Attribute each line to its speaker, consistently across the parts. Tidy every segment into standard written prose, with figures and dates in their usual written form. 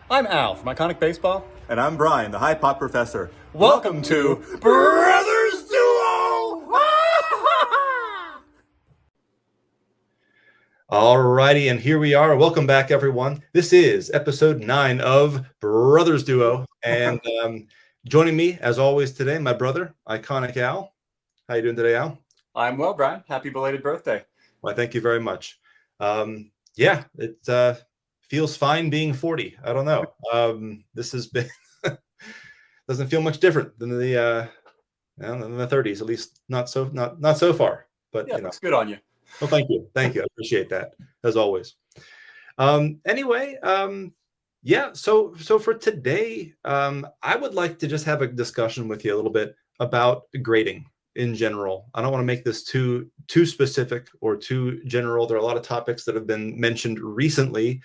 Speaker 1: I'm Al from Iconic Baseball.
Speaker 2: And I'm Brian, the HighPopProfessor.
Speaker 1: Welcome to Brothers Duo!
Speaker 3: Alrighty, and here we are. Welcome back, everyone. This is episode 9 of Brothers Duo, and joining me, as always, today, my brother, Iconic Al. How you doing today, Al?
Speaker 1: I'm well, Brian. Happy belated birthday.
Speaker 3: Well, thank you very much. Yeah, it feels fine being 40. I don't know. This has been doesn't feel much different than the 30s, at least not so far. But
Speaker 1: Yeah, looks good on you.
Speaker 3: Well, thank you. I appreciate that, as always. Anyway, yeah, so for today, I would like to just have a discussion with you a little bit about grading in general. I don't want to make this too specific or too general. There are a lot of topics that have been mentioned recently,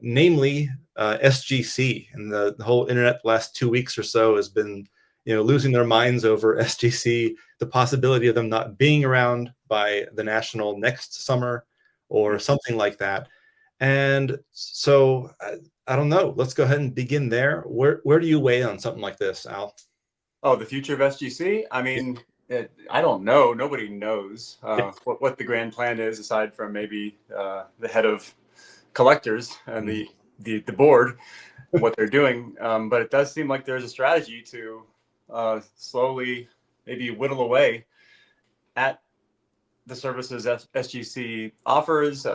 Speaker 3: namely SGC, and the whole internet the last 2 weeks or so has been losing their minds over SGC, the possibility of them not being around by the National next summer or something like that. And so I don't know. Let's go ahead and begin there. Where do you weigh on something like this, Al?
Speaker 1: Oh, the future of SGC? I mean, I don't know. Nobody knows what the grand plan is, aside from maybe the head of collectors and the board, what they're doing. But it does seem like there's a strategy to slowly maybe whittle away at the services SGC offers.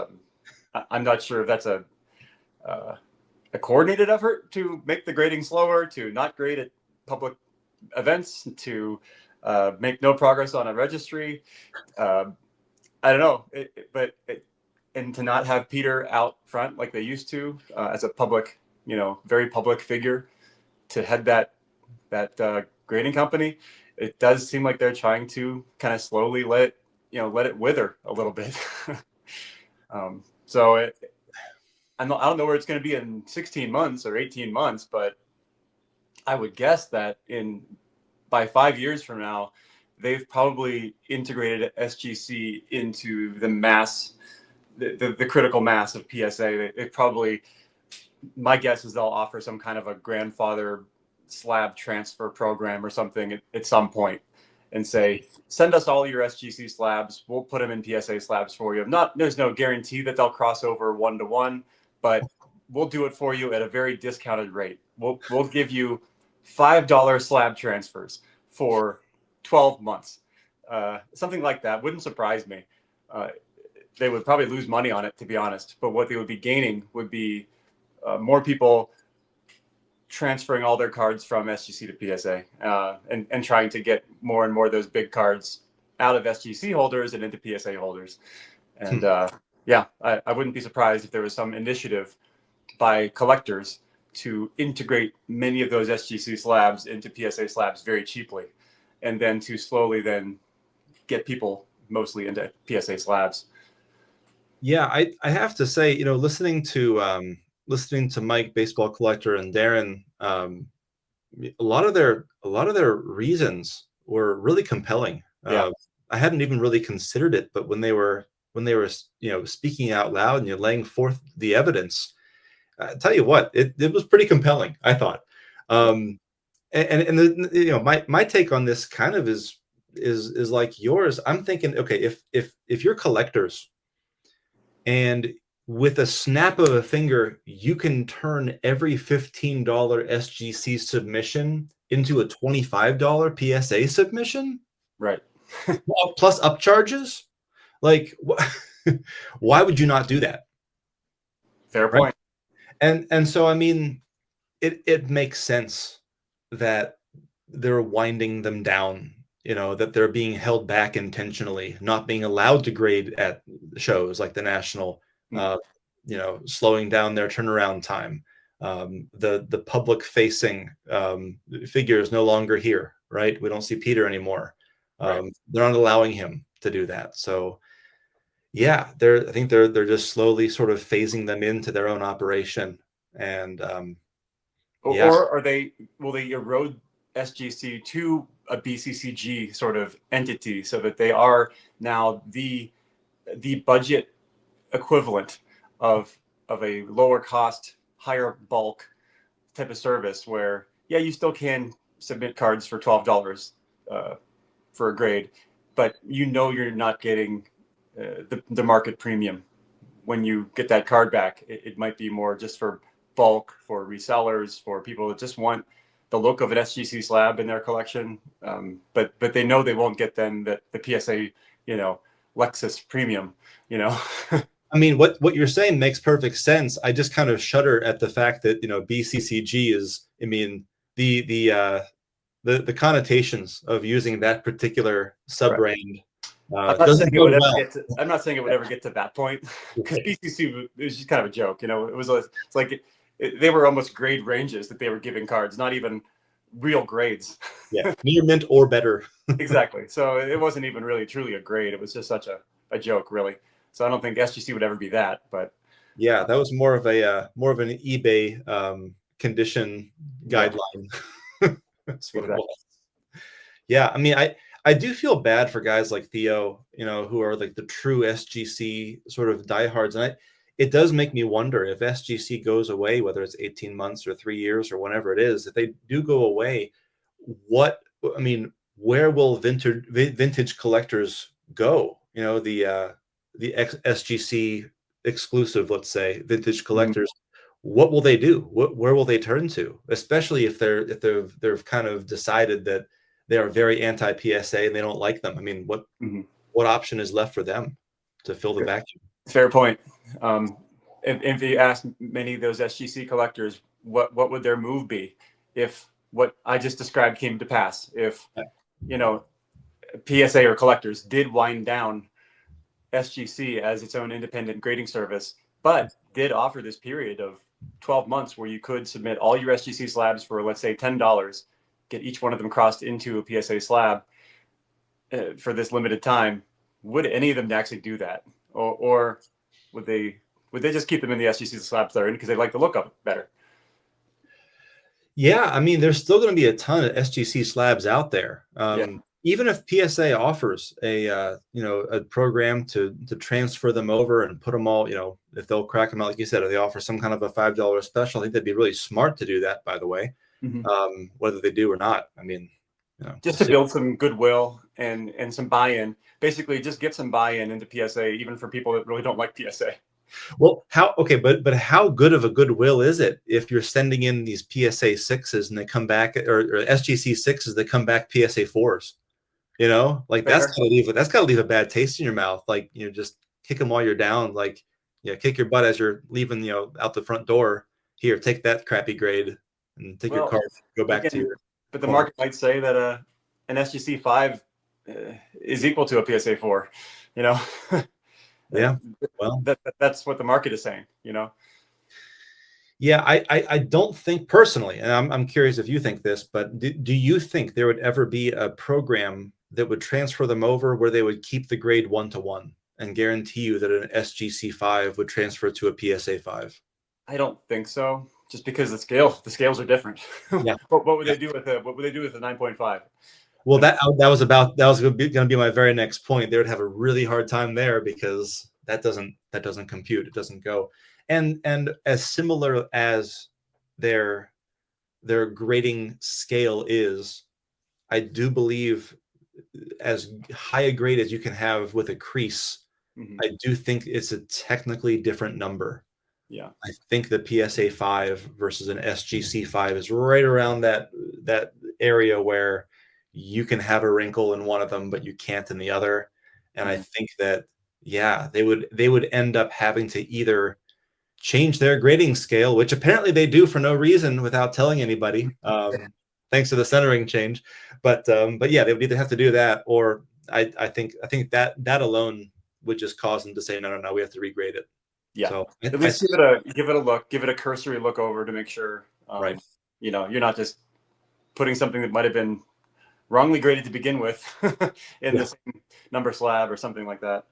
Speaker 1: I'm not sure if that's a coordinated effort to make the grading slower, to not grade at public events, to make no progress on a registry. I don't know, and to not have Peter out front like they used to as a public, very public figure to head that grading company. It does seem like they're trying to kind of slowly let it wither a little bit. So I don't know where it's going to be in 16 months or 18 months, but I would guess that by 5 years from now, they've probably integrated SGC into the mass, the critical mass of PSA. They probably, my guess is they'll offer some kind of a grandfather slab transfer program or something at some point, and say, send us all your SGC slabs. We'll put them in PSA slabs for you. There's no guarantee that they'll cross over 1-to-1, but we'll do it for you at a very discounted rate. We'll give you $5 slab transfers for 12 months. Something like that wouldn't surprise me. They would probably lose money on it, to be honest. But what they would be gaining would be more people transferring all their cards from SGC to PSA, and trying to get more and more of those big cards out of SGC holders and into PSA holders. And yeah, I wouldn't be surprised if there was some initiative by collectors to integrate many of those SGC slabs into PSA slabs very cheaply, and then to slowly then get people mostly into PSA slabs.
Speaker 3: Yeah, I have to say, listening to Mike, Baseball Collector, and Darren, a lot of their reasons were really compelling.
Speaker 1: Yeah.
Speaker 3: I hadn't even really considered it, but when they were speaking out loud and you're laying forth the evidence, I tell you what, it was pretty compelling, I thought. And my take on this kind of is like yours. I'm thinking, okay, if you're collectors and with a snap of a finger, you can turn every $15 SGC submission into a $25 PSA submission,
Speaker 1: Right.
Speaker 3: plus upcharges. Like, why would you not do that?
Speaker 1: Fair point.
Speaker 3: Right? And so, I mean, it makes sense that they're winding them down. That they're being held back intentionally, not being allowed to grade at shows like the National. Slowing down their turnaround time. The public facing figure is no longer here, right? We don't see Peter anymore. They're not allowing him to do that. So yeah, I think they're just slowly sort of phasing them into their own operation. And
Speaker 1: or will they erode SGC to a BCCG sort of entity so that they are now the budget equivalent of a lower cost, higher bulk type of service where, yeah, you still can submit cards for $12 for a grade, but you're not getting the market premium when you get that card back. It might be more just for bulk, for resellers, for people that just want the look of an SGC slab in their collection, but they know they won't get then the PSA, Lexus premium,
Speaker 3: I mean, what you're saying makes perfect sense. I just kind of shudder at the fact that BCCG is. I mean, the connotations of using that particular sub brand
Speaker 1: I'm not saying
Speaker 3: doesn't go well.
Speaker 1: I'm not saying it would ever get to that point, because BCC was just kind of a joke. It's like they were almost grade ranges that they were giving cards, not even real grades.
Speaker 3: Yeah, near mint or better.
Speaker 1: Exactly. So it wasn't even really truly a grade. It was just such a joke, really. So I don't think SGC would ever be that. But
Speaker 3: yeah, that was more of an eBay condition guideline. That's what it was. Yeah, I mean, I do feel bad for guys like Theo, who are like the true SGC sort of diehards, and it does make me wonder if SGC goes away, whether it's 18 months or 3 years or whenever it is. If they do go away, where will vintage collectors go? The SGC exclusive, let's say, vintage collectors. What will they do? Where will they turn to? Especially if they've kind of decided that they are very anti-PSA and they don't like them. I mean, what option is left for them to fill the vacuum?
Speaker 1: Fair point. If you ask many of those SGC collectors, what would their move be if what I just described came to pass? If PSA or collectors did wind down SGC as its own independent grading service, but did offer this period of 12 months where you could submit all your SGC slabs for, let's say, $10, get each one of them crossed into a PSA slab for this limited time, would any of them actually do that? Or would they just keep them in the SGC slabs they're in because they like the look of it better?
Speaker 3: Yeah, I mean, there's still going to be a ton of SGC slabs out there. Even if PSA offers a program to transfer them over and put them all, if they'll crack them out, like you said, if they offer some kind of a $5 special, I think that'd be really smart to do that, by the way. Whether they do or not, I mean,
Speaker 1: just to build some goodwill and some buy-in. Basically, just get some buy-in into PSA, even for people that really don't like PSA.
Speaker 3: Well, but how good of a goodwill is it if you're sending in these PSA 6s and they come back, or SGC 6s that come back PSA 4s? Like
Speaker 1: Fair.
Speaker 3: that's gotta leave a bad taste in your mouth. Like, just kick them while you're down. Like, kick your butt as you're leaving, out the front door. Here, take that crappy grade and take your card. Go back to your.
Speaker 1: But the market might say that an SGC 5 is equal to a PSA 4.
Speaker 3: Yeah. Well,
Speaker 1: that's what the market is saying.
Speaker 3: Yeah, I don't think personally, and I'm curious if you think this, but do you think there would ever be a program that would transfer them over where they would keep the grade 1-to-1 and guarantee you that an SGC 5 would transfer to a PSA 5?
Speaker 1: I don't think so. Just because the scales are different.
Speaker 3: Yeah.
Speaker 1: what would they do with the 9.5?
Speaker 3: Well, that was going to be my very next point. They would have a really hard time there because that doesn't compute. It doesn't go. And as similar as their grading scale is, I do believe as high a grade as you can have with a crease, I do think it's a technically different number.
Speaker 1: Yeah.
Speaker 3: I think the PSA 5 versus an SGC 5 is right around that area where you can have a wrinkle in one of them, but you can't in the other. And I think that, yeah, they would end up having to either change their grading scale, which apparently they do for no reason without telling anybody, thanks to the centering change. But yeah, they would either have to do that, or I think that alone would just cause them to say, no, we have to regrade it.
Speaker 1: Yeah.
Speaker 3: So
Speaker 1: at least give it a look, give it a cursory look over to make sure,
Speaker 3: right.
Speaker 1: You're not just putting something that might have been wrongly graded to begin with in the same number slab or something like that.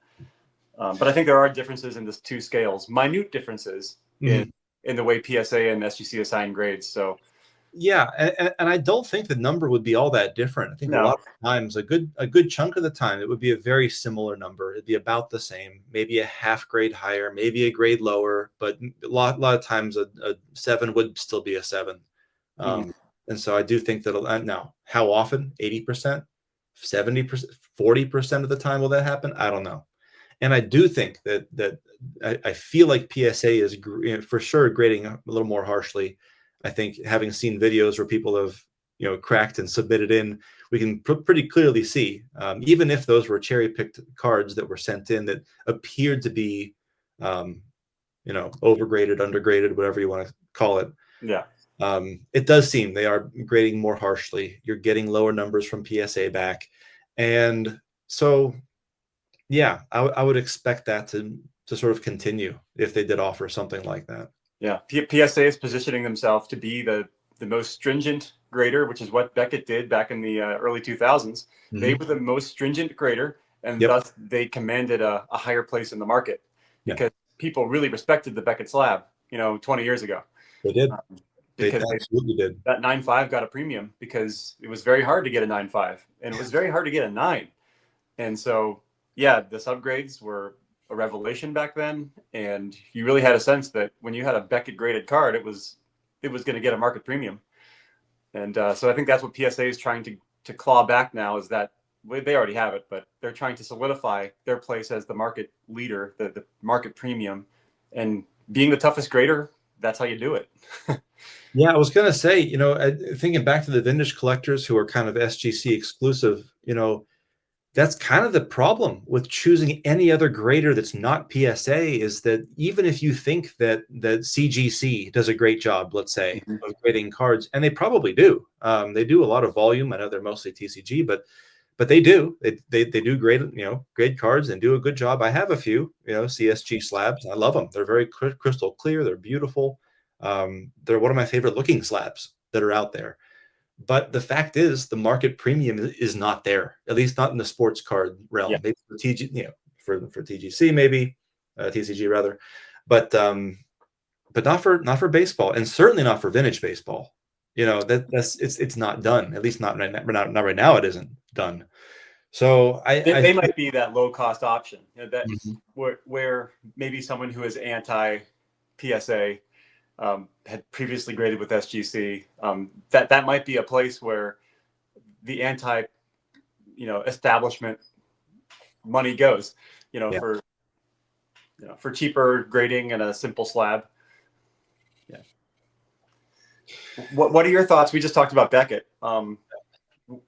Speaker 1: But I think there are differences in the two scales, minute differences in the way PSA and SGC assign grades. So
Speaker 3: yeah, and I don't think the number would be all that different. I think a lot of times, a good chunk of the time, it would be a very similar number. It'd be about the same, maybe a half grade higher, maybe a grade lower, but a lot of times a 7 would still be a 7. And so I do think that now, how often? 80%, 70%, 40% of the time will that happen? I don't know. And I do think that I feel like PSA is for sure grading a little more harshly. I think having seen videos where people have cracked and submitted in, we can pretty clearly see, even if those were cherry picked cards that were sent in that appeared to be, overgraded, undergraded, whatever you want to call it.
Speaker 1: Yeah.
Speaker 3: It does seem they are grading more harshly. You're getting lower numbers from PSA back, and so yeah, I would expect that to sort of continue if they did offer something like that.
Speaker 1: Yeah, PSA is positioning themselves to be the most stringent grader, which is what Beckett did back in the early 2000s. They were the most stringent grader, and thus they commanded a higher place in the market because people really respected the Beckett slab, 20 years ago.
Speaker 3: They did.
Speaker 1: Because
Speaker 3: they absolutely did.
Speaker 1: That 9.5 got a premium because it was very hard to get a 9.5, and it was very hard to get a 9. And so, yeah, the subgrades were a revelation back then, and you really had a sense that when you had a Beckett graded card, it was going to get a market premium. And so I think that's what PSA is trying to claw back now, is that they already have it, but they're trying to solidify their place as the market leader, the market premium, and being the toughest grader. That's how you do it.
Speaker 3: Yeah, I was going to say, thinking back to the vintage collectors who are kind of SGC exclusive, that's kind of the problem with choosing any other grader that's not PSA, is that even if you think that CGC does a great job, let's say, of grading cards, and they probably do. They do a lot of volume. I know they're mostly TCG, but they do. They do grade cards and do a good job. I have a few, CSG slabs. I love them. They're very crystal clear. They're beautiful. They're one of my favorite looking slabs that are out there. But the fact is, the market premium is not there, at least not in the sports card realm.
Speaker 1: Yeah.
Speaker 3: Maybe for TG, for TGC, maybe TCG rather, but not for baseball, and certainly not for vintage baseball. It's not done. At least not right now. Not right now. It isn't done. So
Speaker 1: they might be that low cost option. Where maybe someone who is anti PSA. Had previously graded with SGC, that might be a place where the anti, establishment money goes, for cheaper grading and a simple slab. Yeah. What are your thoughts? We just talked about Beckett.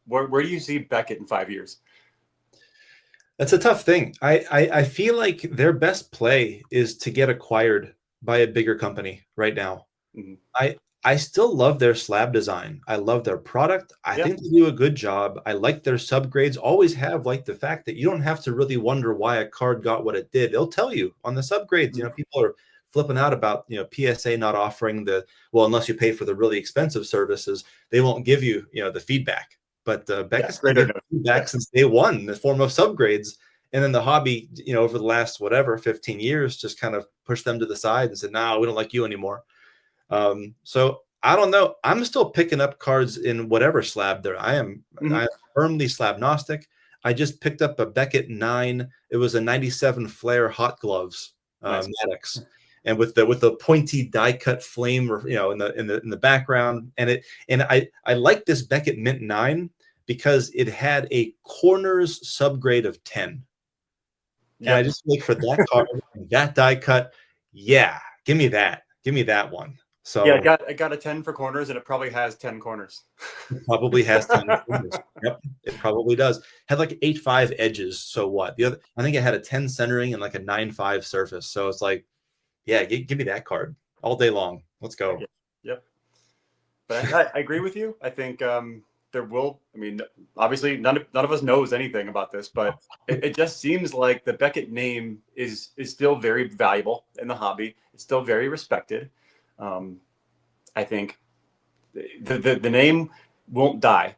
Speaker 1: Where do you see Beckett in 5 years?
Speaker 3: That's a tough thing. I feel like their best play is to get acquired by a bigger company right now. I still love their slab design. I love their product. I think they do a good job. I like their subgrades. Always have liked the fact that you don't have to really wonder why a card got what it did. They'll tell you on the subgrades. People are flipping out about PSA not offering unless you pay for the really expensive services, they won't give you the feedback. But Beckett's been feedback since day one in the form of subgrades. And then the hobby, over the last 15 years, just kind of pushed them to the side and said, "No, we don't like you anymore." So I don't know. I'm still picking up cards in whatever slab there. I am firmly slab gnostic. I just picked up a Beckett 9. It was a 97 Flare Hot Gloves Maddox, and with the pointy die cut flame, in the background. And I like this Beckett Mint 9 because it had a corners subgrade of 10. And I just look for that card, that die cut. Yeah, give me that. Give me that one. So
Speaker 1: yeah, I got a 10 for corners, and it probably has 10 corners.
Speaker 3: It probably has 10 corners. Yep, it probably does. Had like 8.5 edges. So what? I think it had a 10 centering and like a 9.5 surface. So it's like, yeah, give me that card all day long. Let's go.
Speaker 1: Yep. But I agree with you. I think obviously none of us knows anything about this, but it just seems like the Beckett name is still very valuable in the hobby. It's still very respected. I think the name won't die.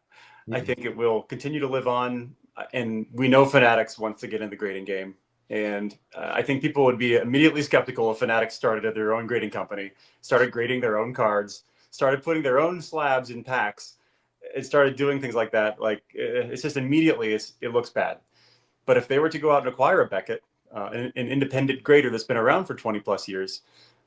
Speaker 1: I think it will continue to live on, and we know Fanatics wants to get in the grading game. And I think people would be immediately skeptical if Fanatics started their own grading company, started grading their own cards, started putting their own slabs in packs, and started doing things like that. Like, it's just immediately it looks bad. But if they were to go out and acquire a Beckett, an independent grader that's been around for 20 plus years,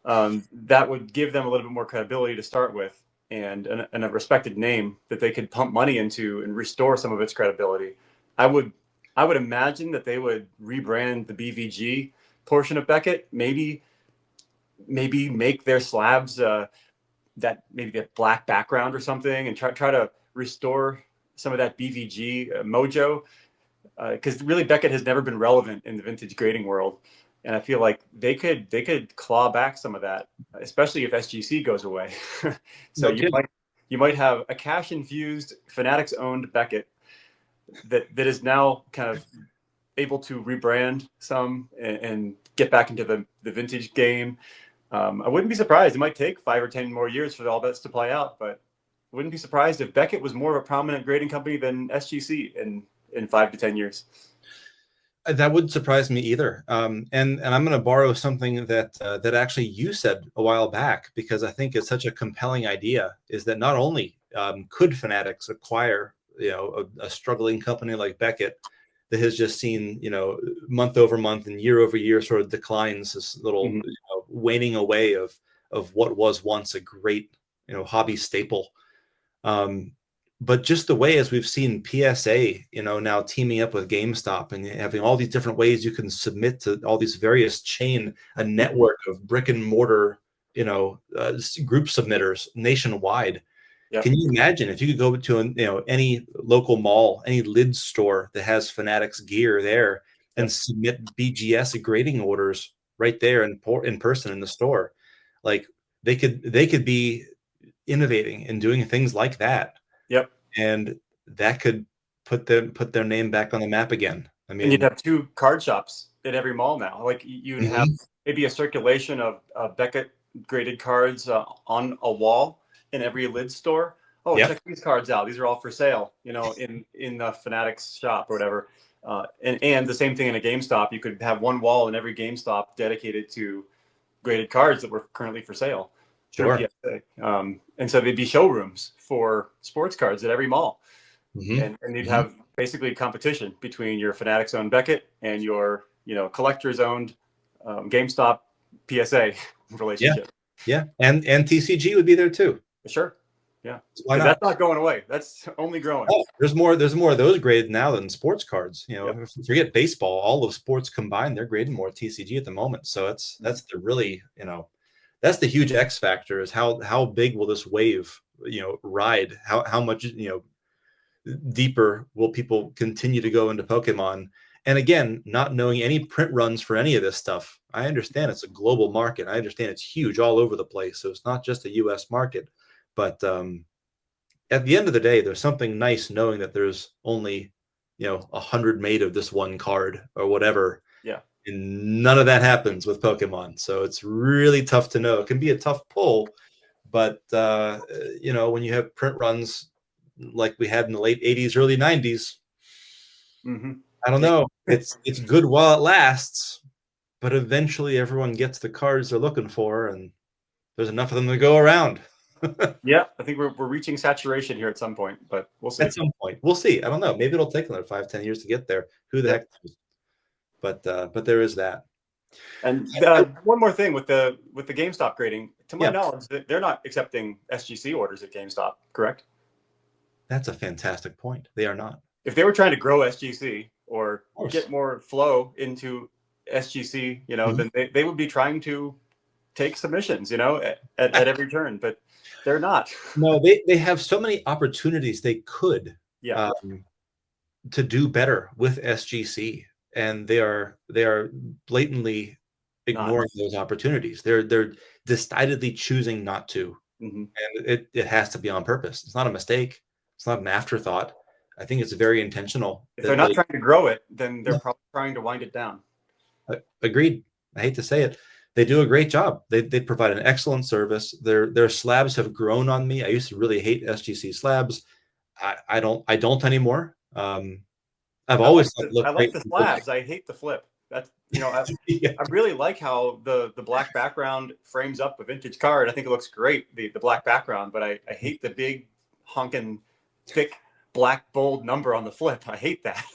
Speaker 1: that would give them a little bit more credibility to start with. and a respected name that they could pump money into and restore some of its credibility. I would imagine that they would rebrand the BVG portion of Beckett, maybe make their slabs that maybe that black background or something, and try to restore some of that BVG mojo, because really Beckett has never been relevant in the vintage grading world, and I feel like they could claw back some of that, especially if SGC goes away. So
Speaker 3: No kidding.
Speaker 1: you might have a cash infused Fanatics owned Beckett that is now kind of able to rebrand some and get back into the vintage game. I wouldn't be surprised. It might take 5 or 10 more years for all this to play out, but wouldn't be surprised if Beckett was more of a prominent grading company than SGC in 5 to 10 years.
Speaker 3: That wouldn't surprise me either. And I'm going to borrow something that that actually you said a while back, because I think it's such a compelling idea. Is that not only could Fanatics acquire a struggling company like Beckett that has just seen month over month and year over year sort of declines, this little waning away of what was once a great hobby staple. But just the way, as we've seen PSA, now teaming up with GameStop and having all these different ways you can submit to all these various a network of brick and mortar, group submitters nationwide. Yep. Can you imagine if you could go to any local mall, any lid store that has Fanatics gear there, and submit BGS grading orders right there in person in the store? Like they could be innovating and doing things like that.
Speaker 1: Yep.
Speaker 3: And that could put their name back on the map again. I mean,
Speaker 1: and you'd have 2 card shops in every mall now. Like you'd have maybe a circulation of Beckett graded cards on a wall in every lid store. Oh, check these cards out. These are all for sale, in the Fanatics shop or whatever. And the same thing in a GameStop. You could have one wall in every GameStop dedicated to graded cards that were currently for sale.
Speaker 3: Sure.
Speaker 1: And so they'd be showrooms for sports cards at every mall. And you'd have basically competition between your Fanatics owned Beckett and your, collectors owned GameStop PSA relationship.
Speaker 3: Yeah. And TCG would be there too.
Speaker 1: Sure. Yeah. Because that's not going away. That's only growing.
Speaker 3: Oh, there's more of those graded now than sports cards. Forget baseball, all of sports combined, they're grading more TCG at the moment. So that's the really, that's the huge X factor, is how big will this wave, ride? How much, deeper will people continue to go into Pokemon? And again, not knowing any print runs for any of this stuff, I understand it's a global market. I understand it's huge all over the place. So it's not just a US market. But at the end of the day, there's something nice knowing that there's only, 100 made of this one card or whatever.
Speaker 1: Yeah.
Speaker 3: And none of that happens with Pokemon. So it's really tough to know. It can be a tough pull, but when you have print runs like we had in the late 80s, early 90s, I don't know. It's good while it lasts, but eventually everyone gets the cards they're looking for, and there's enough of them to go around.
Speaker 1: Yeah, I think we're reaching saturation here at some point, but we'll see.
Speaker 3: At some point, we'll see. I don't know. Maybe it'll take another 5-10 years to get there. Who the heck knows? But there is that.
Speaker 1: And one more thing with the GameStop grading, to my knowledge, they're not accepting SGC orders at GameStop, correct?
Speaker 3: That's a fantastic point. They are not.
Speaker 1: If they were trying to grow SGC or get more flow into SGC, then they would be trying to take submissions, at every turn, but they're not.
Speaker 3: No, they have so many opportunities they could to do better with SGC, and they are blatantly ignoring those opportunities. They're decidedly choosing not to, and it has to be on purpose. It's not a mistake. It's not an afterthought. I think it's very intentional.
Speaker 1: If they're not trying to grow it, then they're probably trying to wind it down.
Speaker 3: Agreed. I hate to say it. They do a great job. They provide an excellent service. Their slabs have grown on me. I used to really hate SGC slabs. I don't anymore. I've always
Speaker 1: I like the slabs. I hate the flip. That's I really like how the black background frames up a vintage card. I think it looks great, the black background, but I hate the big honking thick black bold number on the flip. I hate that.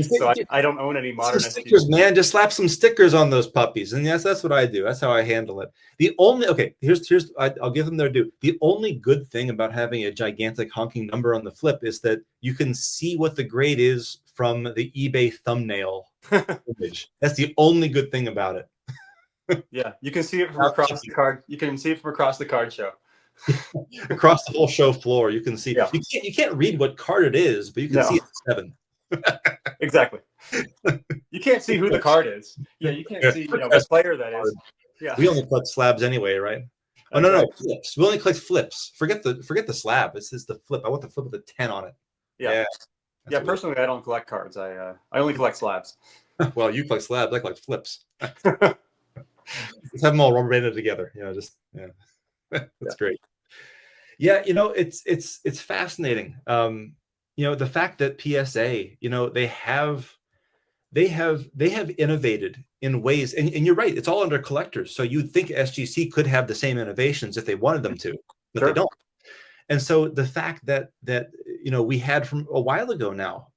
Speaker 1: So I don't own any modern
Speaker 3: stickers,
Speaker 1: SGC.
Speaker 3: man. Just slap some stickers on those puppies, and yes, that's what I do. That's how I handle it. The only I'll give them their due. The only good thing about having a gigantic honking number on the flip is that you can see what the grade is from the eBay thumbnail image. That's the only good thing about it.
Speaker 1: Yeah, you can see it from across the card. You can see it from across the card show.
Speaker 3: Across the whole show floor, you can see.
Speaker 1: Yeah.
Speaker 3: You can't read what card it is, but you can see it's 7.
Speaker 1: Exactly. You can't see who the card is. Yeah, you can't see what player that is. Yeah.
Speaker 3: We only collect slabs anyway, right? Oh no, flips. We only collect flips. Forget the slab. It's the flip. I want the flip with a 10 on it.
Speaker 1: Yeah. Personally, I don't collect cards. I only collect slabs.
Speaker 3: Well, you collect slabs. I collect flips. Just have them all rubber banded together. That's great. Yeah, it's fascinating. The fact that PSA, they have innovated in ways, and you're right, it's all under collectors. So you'd think SGC could have the same innovations if they wanted them to, but they don't. And so the fact that we had from a while ago now,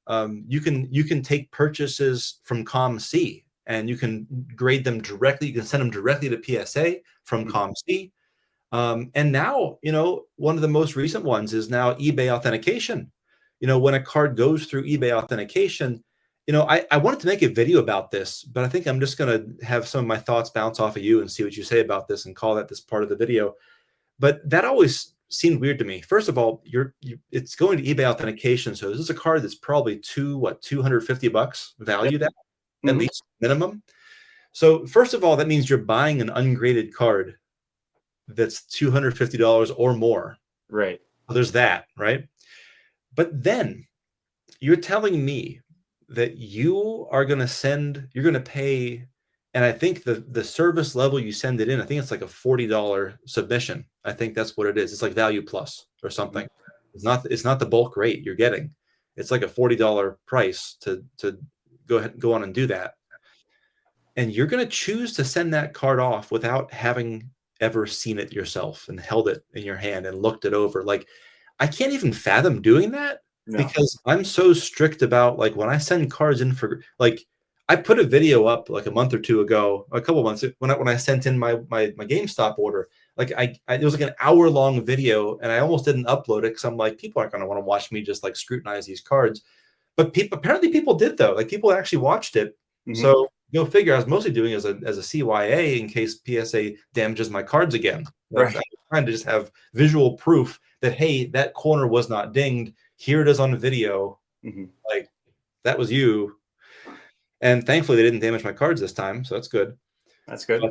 Speaker 3: you can take purchases from ComC and you can grade them directly. You can send them directly to PSA from ComC. And now, one of the most recent ones is now eBay authentication. When a card goes through eBay authentication, I wanted to make a video about this, but I think I'm just going to have some of my thoughts bounce off of you and see what you say about this and call that this part of the video. But that always seemed weird to me. First of all, it's going to eBay authentication. So this is a card that's probably $250 valued at least minimum. So first of all, that means you're buying an ungraded card that's $250 or more.
Speaker 1: Right.
Speaker 3: So there's that, right? But then you're telling me that you're going to pay, and I think the service level you send it in, I think it's like a $40 submission. I think that's what it is. It's like Value Plus or something. It's not the bulk rate you're getting. It's like a $40 price to go on and do that. And you're going to choose to send that card off without having ever seen it yourself and held it in your hand and looked it over. Like, I can't even fathom doing that because I'm so strict about, like, when I send cards in for, like, I put a video up like a month or two ago, a couple months when I sent in my GameStop order. Like, it was like an hour-long video, and I almost didn't upload it because I'm like, people aren't going to want to watch me just like scrutinize these cards. But apparently people did, though. Like, people actually watched it. So go figure. I was mostly doing it as a CYA in case PSA damages my cards again. Like, right. I was trying to just have visual proof that, hey, that corner was not dinged. Here it is on the video. Like, that was you. And thankfully, they didn't damage my cards this time, so that's good.
Speaker 1: That's good.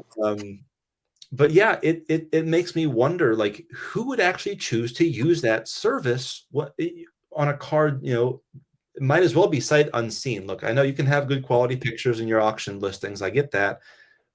Speaker 3: But yeah, it makes me wonder, like, who would actually choose to use that service on a card? It might as well be sight unseen. Look, I know you can have good quality pictures in your auction listings. I get that.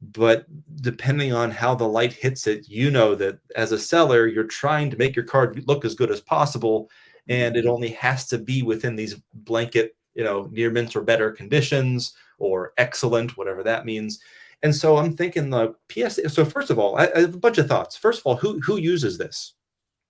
Speaker 3: But depending on how the light hits it, that as a seller, you're trying to make your card look as good as possible. And it only has to be within these blanket, near mint or better conditions, or excellent, whatever that means. And so I'm thinking the PSA. So first of all, I have a bunch of thoughts. First of all, who uses this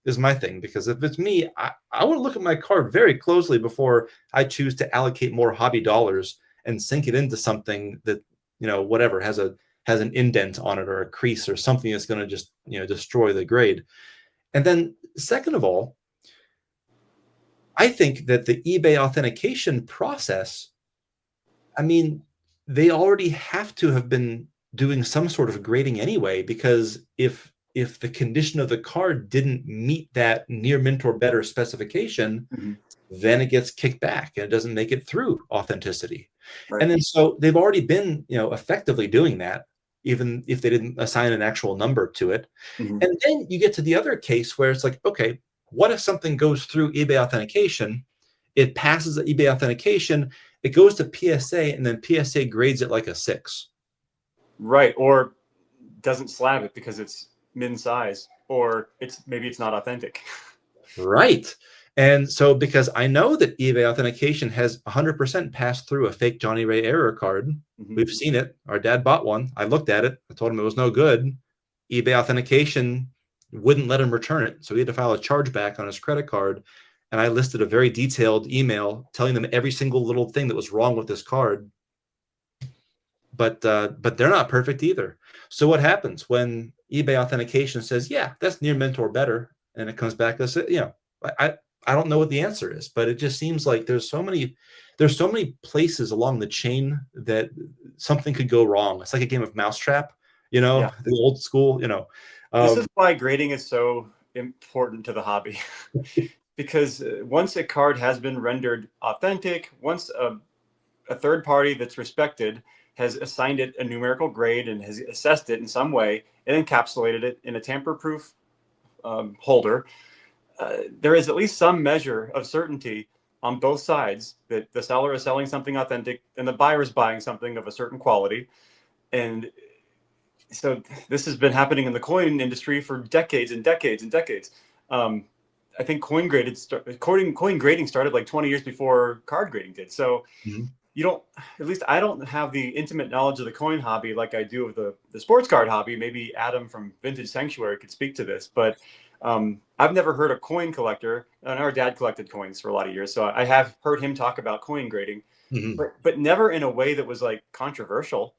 Speaker 3: is my thing, because if it's me, I want to look at my card very closely before I choose to allocate more hobby dollars and sink it into something that, whatever has an indent on it or a crease or something that's going to just, destroy the grade. And then second of all, I think that the eBay authentication process, I mean, they already have to have been doing some sort of grading anyway, because if the condition of the card didn't meet that near mint or better specification, then it gets kicked back and it doesn't make it through authenticity. Right. And then so they've already been, effectively doing that, even if they didn't assign an actual number to it. And then you get to the other case where it's like, okay, what if something goes through eBay authentication? It passes the eBay authentication, it goes to PSA, and then PSA grades it like a 6.
Speaker 1: Right. Or doesn't slab it because it's min size, or maybe it's not authentic.
Speaker 3: Right. And so, because I know that eBay authentication has 100% passed through a fake Johnny Ray error card. We've seen it. Our dad bought one. I looked at it. I told him it was no good. eBay authentication wouldn't let him return it. So he had to file a chargeback on his credit card. and I listed a very detailed email telling them every single little thing that was wrong with this card. But they're not perfect either. So what happens when eBay authentication says, yeah, that's near mint or better, and it comes back as, I don't know what the answer is, but it just seems like there's so many places along the chain that something could go wrong. It's like a game of mousetrap,
Speaker 1: Yeah.
Speaker 3: the old school,
Speaker 1: This is why grading is so important to the hobby. Because once a card has been rendered authentic, once a third party that's respected has assigned it a numerical grade and has assessed it in some way and encapsulated it in a tamper-proof holder, there is at least some measure of certainty on both sides that the seller is selling something authentic and the buyer is buying something of a certain quality. And so this has been happening in the coin industry for decades and decades and decades. I think coin grading started like 20 years before card grading did. So you don't, at least I don't have the intimate knowledge of the coin hobby like I do of the sports card hobby. Maybe Adam from Vintage Sanctuary could speak to this, but I've never heard a coin collector, and our dad collected coins for a lot of years, so I have heard him talk about coin grading, but never in a way that was like controversial.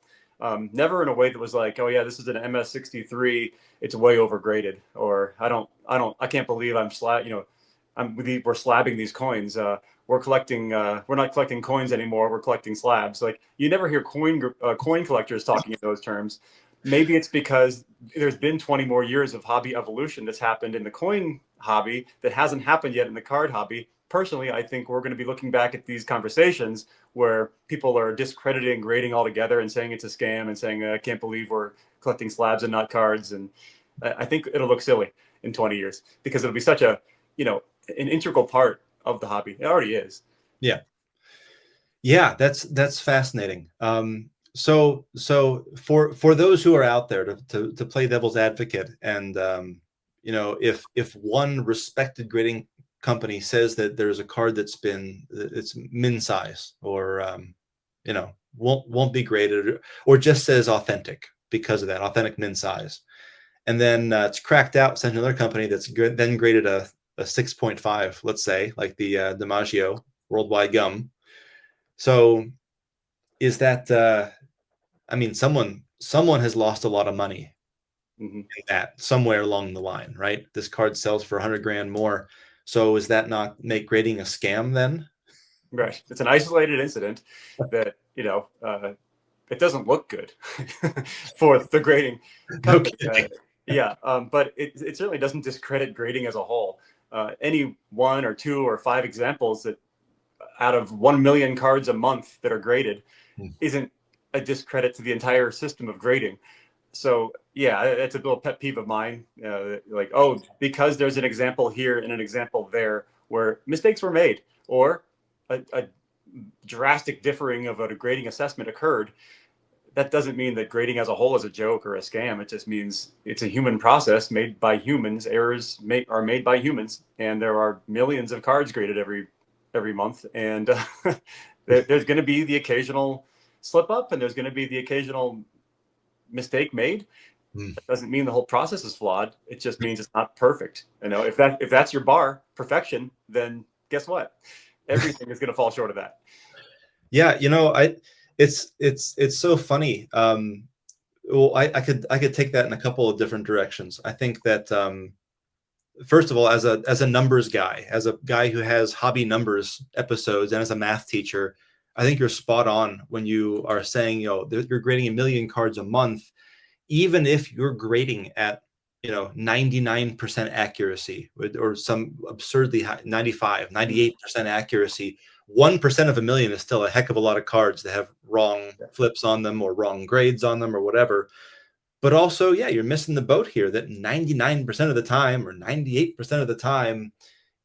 Speaker 1: Never in a way that was like, oh yeah, this is an MS63, it's way overgraded, or I can't believe we're slabbing these coins. We're not collecting coins anymore. We're collecting slabs. Like, you never hear coin collectors talking in those terms. Maybe it's because there's been 20 more years of hobby evolution that's happened in the coin hobby that hasn't happened yet in the card hobby. Personally, I think we're going to be looking back at these conversations where people are discrediting grading altogether and saying it's a scam and saying, I can't believe we're collecting slabs and not cards. And I think it'll look silly in 20 years because it'll be such an integral part of the hobby. It already is.
Speaker 3: Yeah, that's fascinating. So for those who are out there to play devil's advocate, and if one respected grading company says that there's a card it's min size, or won't be graded, or just says authentic because of that authentic min size, and then it's cracked out, sent to another company that's then graded a 6.5, let's say, like the DiMaggio Worldwide Gum. So is that someone has lost a lot of money in that somewhere along the line, right? This card sells for 100 grand more. So is that not make grading a scam then?
Speaker 1: Right. It's an isolated incident that, it doesn't look good for the grading company. But it certainly doesn't discredit grading as a whole. Any 1 or 2 or 5 examples that out of 1 million cards a month that are graded isn't a discredit to the entire system of grading. So yeah, it's a little pet peeve of mine. Because there's an example here and an example there where mistakes were made, or a drastic differing of a grading assessment occurred, that doesn't mean that grading as a whole is a joke or a scam. It just means it's a human process made by humans. Errors are made by humans, and there are millions of cards graded every month, and there's going to be the occasional slip up, and there's going to be the occasional mistake made. That doesn't mean the whole process is flawed. It just means it's not perfect. If that's your bar, perfection, then guess what? Everything is going to fall short of that.
Speaker 3: Yeah, it's so funny. Well, I could take that in a couple of different directions. I think that first of all, as a numbers guy, as a guy who has hobby numbers episodes, and as a math teacher, I think you're spot on when you are saying, you're grading 1 million cards a month, even if you're grading at 99% accuracy, or some absurdly high 95, 98% accuracy. 1% of 1 million is still a heck of a lot of cards that have wrong flips on them, or wrong grades on them, or whatever. But also, yeah, you're missing the boat here that 99% of the time, or 98% of the time,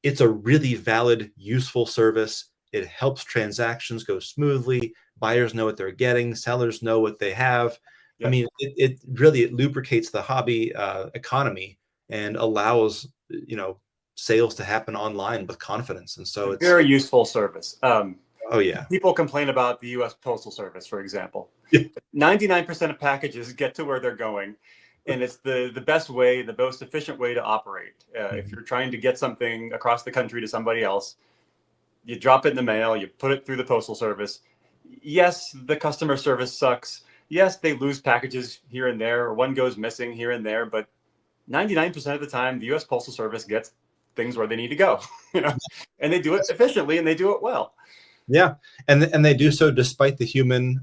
Speaker 3: it's a really valid, useful service. It helps transactions go smoothly. Buyers know what they're getting. Sellers know what they have. Yep. I mean, it really lubricates the hobby economy and allows, sales to happen online with confidence. And so it's
Speaker 1: very useful service.
Speaker 3: Oh yeah.
Speaker 1: People complain about the U.S. Postal Service, for example. 99% of packages get to where they're going. and it's the best way, the most efficient way to operate. If you're trying to get something across the country to somebody else, you drop it in the mail, you put it through the postal service. Yes, the customer service sucks. Yes, they lose packages here and there, or one goes missing here and there, but 99% of the time, the U.S. Postal Service gets things where they need to go, you know, and they do it efficiently and they do it well.
Speaker 3: Yeah, and they do so despite the human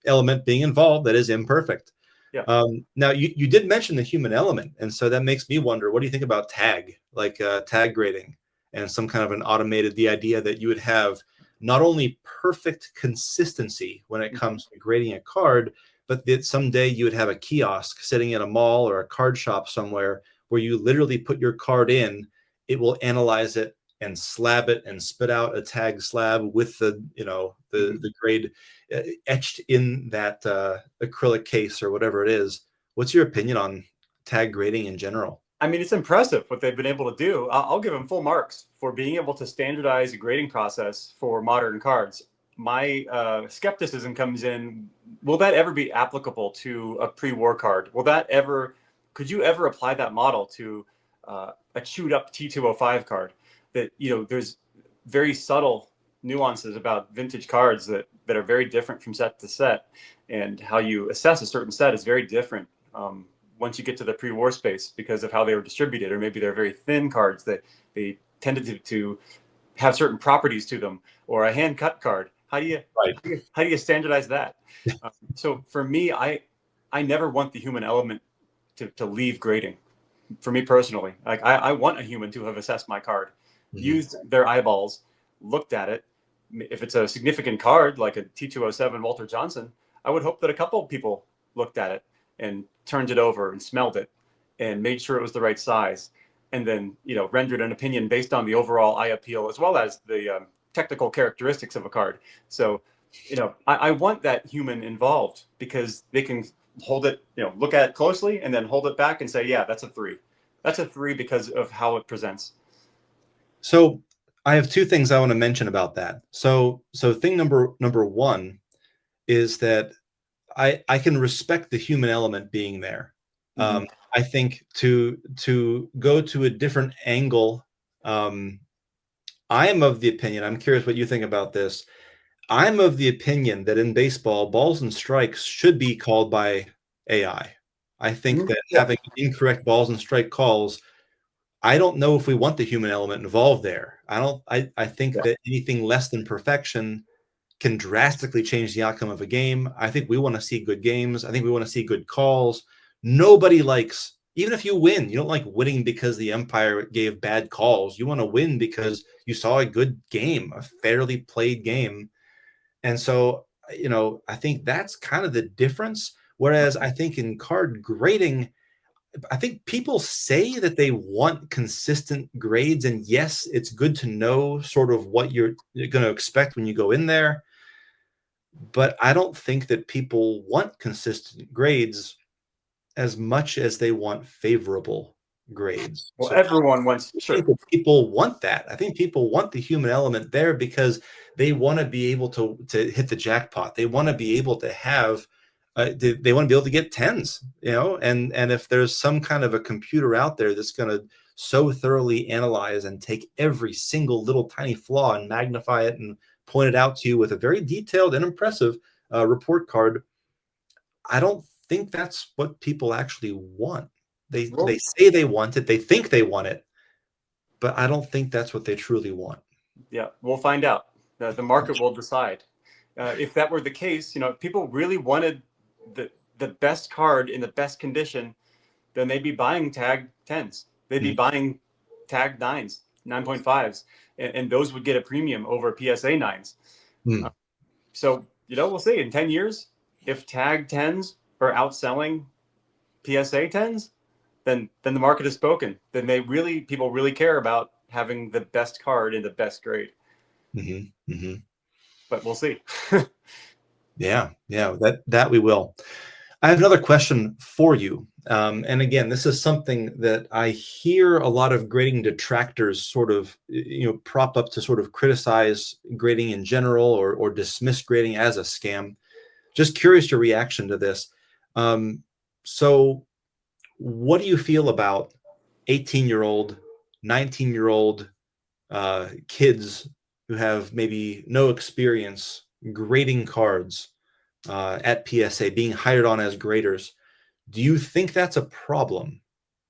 Speaker 3: element being involved that is imperfect.
Speaker 1: Yeah.
Speaker 3: Now, you did mention the human element, and so that makes me wonder, what do you think about tag, like tag grading, and some kind of an automated, the idea that you would have not only perfect consistency when it comes to grading a card, but that someday you would have a kiosk sitting in a mall or a card shop somewhere where you literally put your card in, it will analyze it and slab it and spit out a tag slab with the, you know, the grade etched in that acrylic case or whatever it is. What's your opinion on tag grading in general?
Speaker 1: I mean, it's impressive what they've been able to do. I'll give them full marks for being able to standardize a grading process for modern cards. My skepticism comes in, will that ever be applicable to a pre-war card? Could you ever apply that model to a chewed up T205 card? That, you know, there's very subtle nuances about vintage cards that are very different from set to set, and how you assess a certain set is very different once you get to the pre-war space because of how they were distributed, or maybe they're very thin cards that they tended to have certain properties to them, or a hand cut card. How do you standardize that? So for me, I never want the human element to leave grading. For me personally, like I want a human to have assessed my card, used their eyeballs, looked at it. If it's a significant card like a T207 Walter Johnson, I would hope that a couple of people looked at it and turned it over and smelled it and made sure it was the right size, and then, you know, rendered an opinion based on the overall eye appeal as well as the technical characteristics of a card. So, you know, I want that human involved because they can hold it, you know, look at it closely and then hold it back and say, yeah, that's a 3. That's a 3 because of how it presents.
Speaker 3: So I have two things I want to mention about that. So thing number one is that I can respect the human element being there. I think to go to a different angle, I am of the opinion, I'm curious what you think about this. I'm of the opinion that in baseball, balls and strikes should be called by AI. I think that having incorrect balls and strike calls, I don't know if we want the human element involved there. I think that anything less than perfection can drastically change the outcome of a game. I think we want to see good games. I think we want to see good calls. Nobody likes, even if you win, you don't like winning because the umpire gave bad calls. You want to win because you saw a good game, a fairly played game. And so, you know, I think that's kind of the difference. Whereas I think in card grading, I think people say that they want consistent grades. And yes, it's good to know sort of what you're going to expect when you go in there. But I don't think that people want consistent grades as much as they want favorable grades.
Speaker 1: Well,
Speaker 3: So
Speaker 1: everyone wants,
Speaker 3: I
Speaker 1: sure.
Speaker 3: think that people want that. I think people want the human element there because they want to be able to hit the jackpot. They want to be able to have, they want to be able to get tens, you know, and if there's some kind of a computer out there that's going to so thoroughly analyze and take every single little tiny flaw and magnify it and point it out to you with a very detailed and impressive report card, I don't think that's what people actually want. They say they want it, they think they want it, but I don't think that's what they truly want.
Speaker 1: Yeah, we'll find out. The market will decide. If that were the case, you know, if people really wanted the best card in the best condition, then they'd be buying tag 10s. They'd be buying tag 9s, 9.5s, and those would get a premium over PSA 9s. So, you know, we'll see in 10 years, if tag 10s are outselling PSA 10s, then the market has spoken. Then people really care about having the best card in the best grade. But we'll see.
Speaker 3: Yeah, that we will. I have another question for you. And again, this is something that I hear a lot of grading detractors sort of, you know, prop up to sort of criticize grading in general or dismiss grading as a scam. Just curious your reaction to this. So what do you feel about 18-year-old, 19-year-old kids who have maybe no experience grading cards at PSA, being hired on as graders? Do you think that's a problem,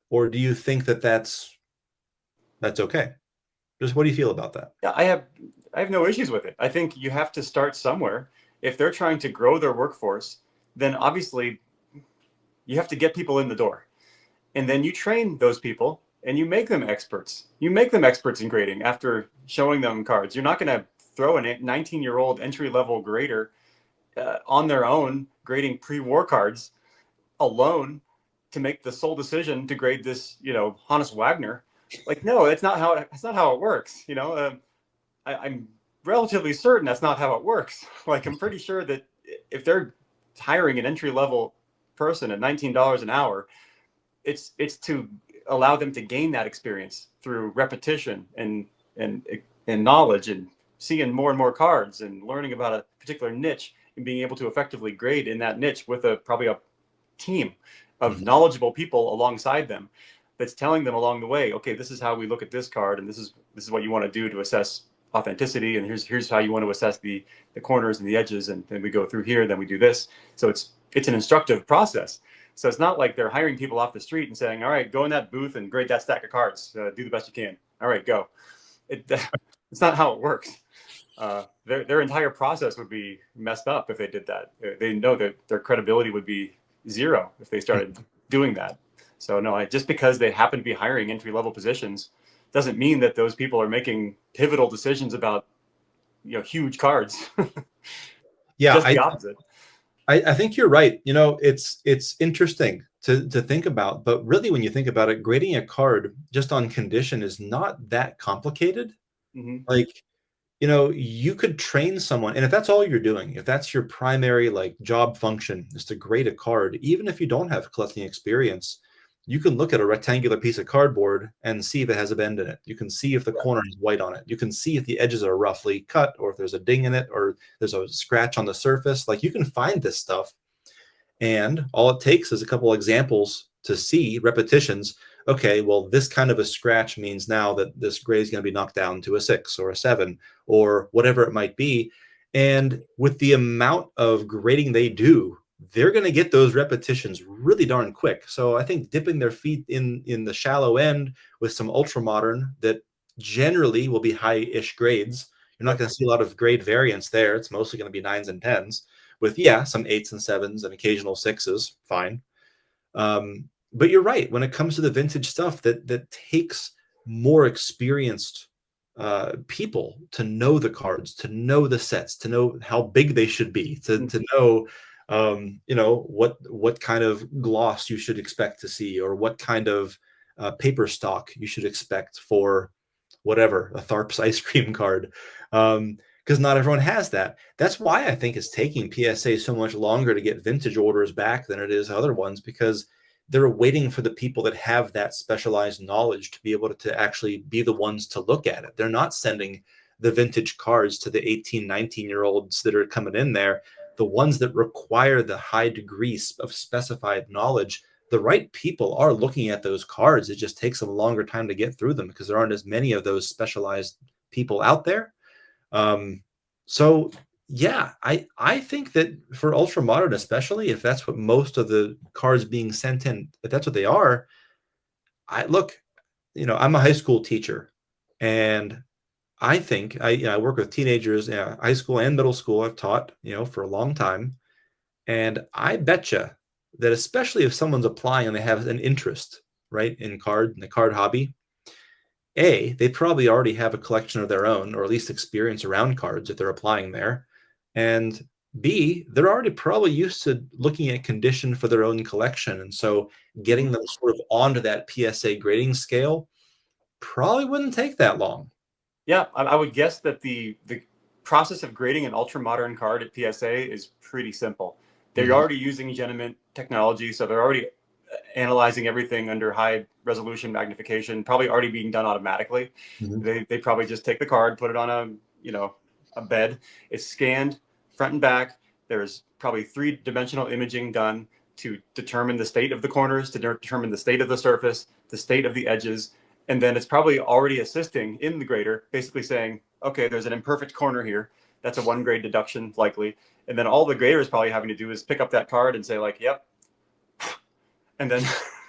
Speaker 3: or do you think that that's okay? Just what do you feel about that?
Speaker 1: Yeah, I have no issues with it. I think you have to start somewhere. If they're trying to grow their workforce, then obviously you have to get people in the door. And then you train those people and you make them experts. You make them experts in grading after showing them cards. You're not going to throw a 19-year-old entry-level grader on their own grading pre-war cards alone to make the sole decision to grade this, Hannes Wagner. Like, no, that's not how it works. I'm relatively certain that's not how it works. Like, I'm pretty sure that if they're hiring an entry level person at $19 an hour, it's to allow them to gain that experience through repetition and knowledge and seeing more and more cards and learning about a particular niche and being able to effectively grade in that niche with probably a team of knowledgeable people alongside them that's telling them along the way, okay, this is how we look at this card, and this is what you want to do to assess authenticity, and here's how you want to assess the corners and the edges, and then we go through here, then we do this. So it's an instructive process. So it's not like they're hiring people off the street and saying, all right, go in that booth and grade that stack of cards, do the best you can. All right, go. It's not how it works. Their entire process would be messed up if they did that. They know that their credibility would be zero if they started doing that. So no, just because they happen to be hiring entry-level positions doesn't mean that those people are making pivotal decisions about huge cards.
Speaker 3: Yeah,
Speaker 1: Just the opposite.
Speaker 3: I think you're right. It's interesting to think about, but really when you think about it, grading a card just on condition is not that complicated.
Speaker 1: Mm-hmm.
Speaker 3: Like, you could train someone, and if that's all you're doing, if that's your primary like job function is to grade a card, even if you don't have collecting experience, you can look at a rectangular piece of cardboard and see if it has a bend in it. You can see if the corner is white on it. You can see if the edges are roughly cut, or if there's a ding in it, or there's a scratch on the surface. Like, you can find this stuff, and all it takes is a couple examples to see repetitions. Okay, well, this kind of a scratch means now that this grade is going to be knocked down to a 6 or a 7 or whatever it might be. And with the amount of grading they do, they're going to get those repetitions really darn quick. So I think dipping their feet in the shallow end with some ultra modern that generally will be high-ish grades. You're not going to see a lot of grade variance there. It's mostly going to be 9s and 10s with, some 8s and 7s and occasional 6s. Fine. But you're right. When it comes to the vintage stuff, that takes more experienced people to know the cards, to know the sets, to know how big they should be, to know what kind of gloss you should expect to see, or what kind of paper stock you should expect for whatever, a Tharp's ice cream card. Because not everyone has that. That's why I think it's taking PSA so much longer to get vintage orders back than it is other ones, because they're waiting for the people that have that specialized knowledge to be able to actually be the ones to look at it. They're not sending the vintage cards to the 18, 19-year-olds that are coming in there. The ones that require the high degree of specified knowledge, the right people are looking at those cards. It just takes them a longer time to get through them because there aren't as many of those specialized people out there. So yeah, I think that for ultra modern, especially if that's what most of the cards being sent in, if that's what they are, I'm a high school teacher, and I think I work with teenagers, high school and middle school. I've taught, for a long time, and I betcha that especially if someone's applying and they have an interest, right, in the card hobby, they probably already have a collection of their own, or at least experience around cards if they're applying there. And B, they're already probably used to looking at condition for their own collection. And so getting them sort of onto that PSA grading scale probably wouldn't take that long.
Speaker 1: Yeah, I would guess that the process of grading an ultra modern card at PSA is pretty simple. They're already using Genamint technology, so they're already analyzing everything under high resolution magnification, probably already being done automatically. They probably just take the card, put it on a bed. It's scanned front and back. There's probably 3-dimensional imaging done. to determine the state of the corners, to determine the state of the surface, the state of the edges. And then it's probably already assisting in the grader, basically saying, okay, there's an imperfect corner here. That's a 1 grade deduction likely. And then all the grader is probably having to do is pick up that card and say like, yep. And then,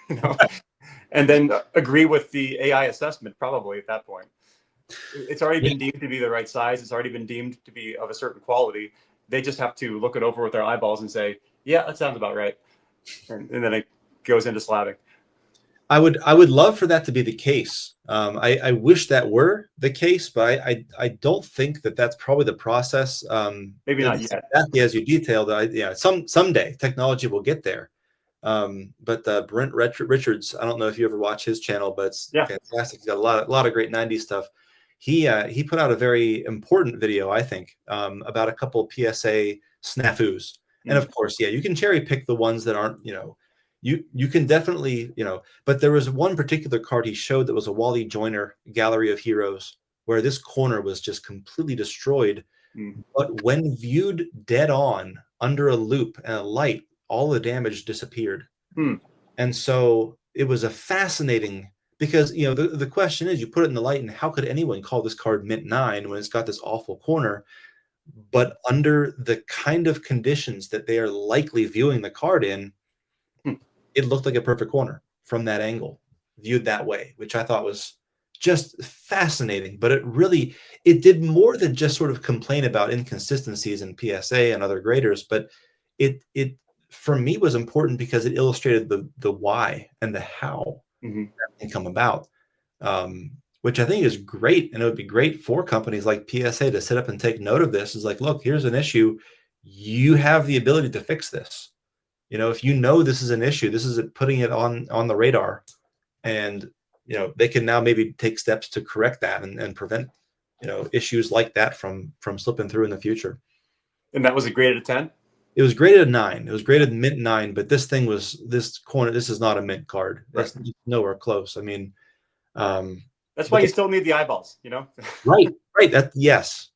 Speaker 1: you know, and then agree with the AI assessment probably at that point. It's already been deemed to be the right size. It's already been deemed to be of a certain quality. They just have to look it over with their eyeballs and say, yeah, that sounds about right. And then it goes into slabbing.
Speaker 3: I would love for that to be the case. I wish that were the case, but I don't think that that's probably the process.
Speaker 1: Maybe not yet.
Speaker 3: Exactly as you detailed. Yeah, someday technology will get there. But Brent Richards, I don't know if you ever watch his channel, but it's fantastic. He's got a lot of great 90s stuff. He put out a very important video, I think, about a couple of PSA snafus. And of course, yeah, you can cherry pick the ones that aren't, you can definitely, but there was one particular card he showed that was a Wally Joyner Gallery of Heroes, where this corner was just completely destroyed. But when viewed dead on under a loop and a light, all the damage disappeared. And so it was a fascinating, because the question is, you put it in the light and how could anyone call this card mint 9 when it's got this awful corner? But under the kind of conditions that they are likely viewing the card in, it looked like a perfect corner from that angle, viewed that way, which I thought was just fascinating. But it did more than just sort of complain about inconsistencies in PSA and other graders, but it for me was important because it illustrated the why and the how that can come about, which I think is great. And it would be great for companies like PSA to sit up and take note of this. Is like, look, here's an issue. You have the ability to fix this. If this is an issue, this is putting it on the radar, and they can now maybe take steps to correct that and prevent issues like that from slipping through in the future.
Speaker 1: And that was a graded 10?
Speaker 3: It was graded a 9. It was graded mint 9, but this corner, this is not a mint card. That's nowhere close. I mean,
Speaker 1: that's why you still need the eyeballs,
Speaker 3: Right. Yes.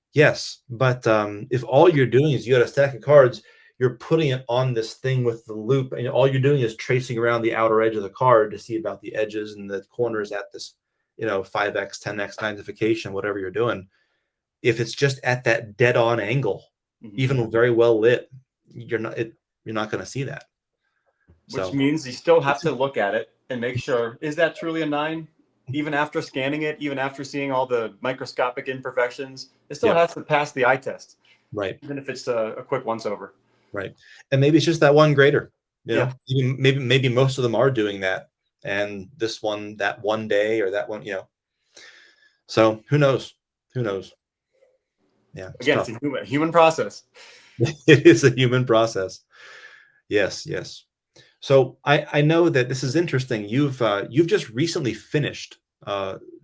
Speaker 3: But if all you're doing is you got a stack of cards, you're putting it on this thing with the loop, and all you're doing is tracing around the outer edge of the card to see about the edges and the corners at this, 5x, 10x magnification, whatever you're doing. If it's just at that dead on angle, even very well lit, you're not going to see that.
Speaker 1: Which means you still have to look at it and make sure, is that truly a 9? Even after scanning it, even after seeing all the microscopic imperfections, it still has to pass the eye test.
Speaker 3: Right.
Speaker 1: Even if it's a quick once over.
Speaker 3: Right. And maybe it's just that one grader. Even maybe most of them are doing that. And this one, that one day or that one, So who knows? Yeah.
Speaker 1: Again, it's a human process.
Speaker 3: It is a human process. Yes. So I know that this is interesting. You've just recently finished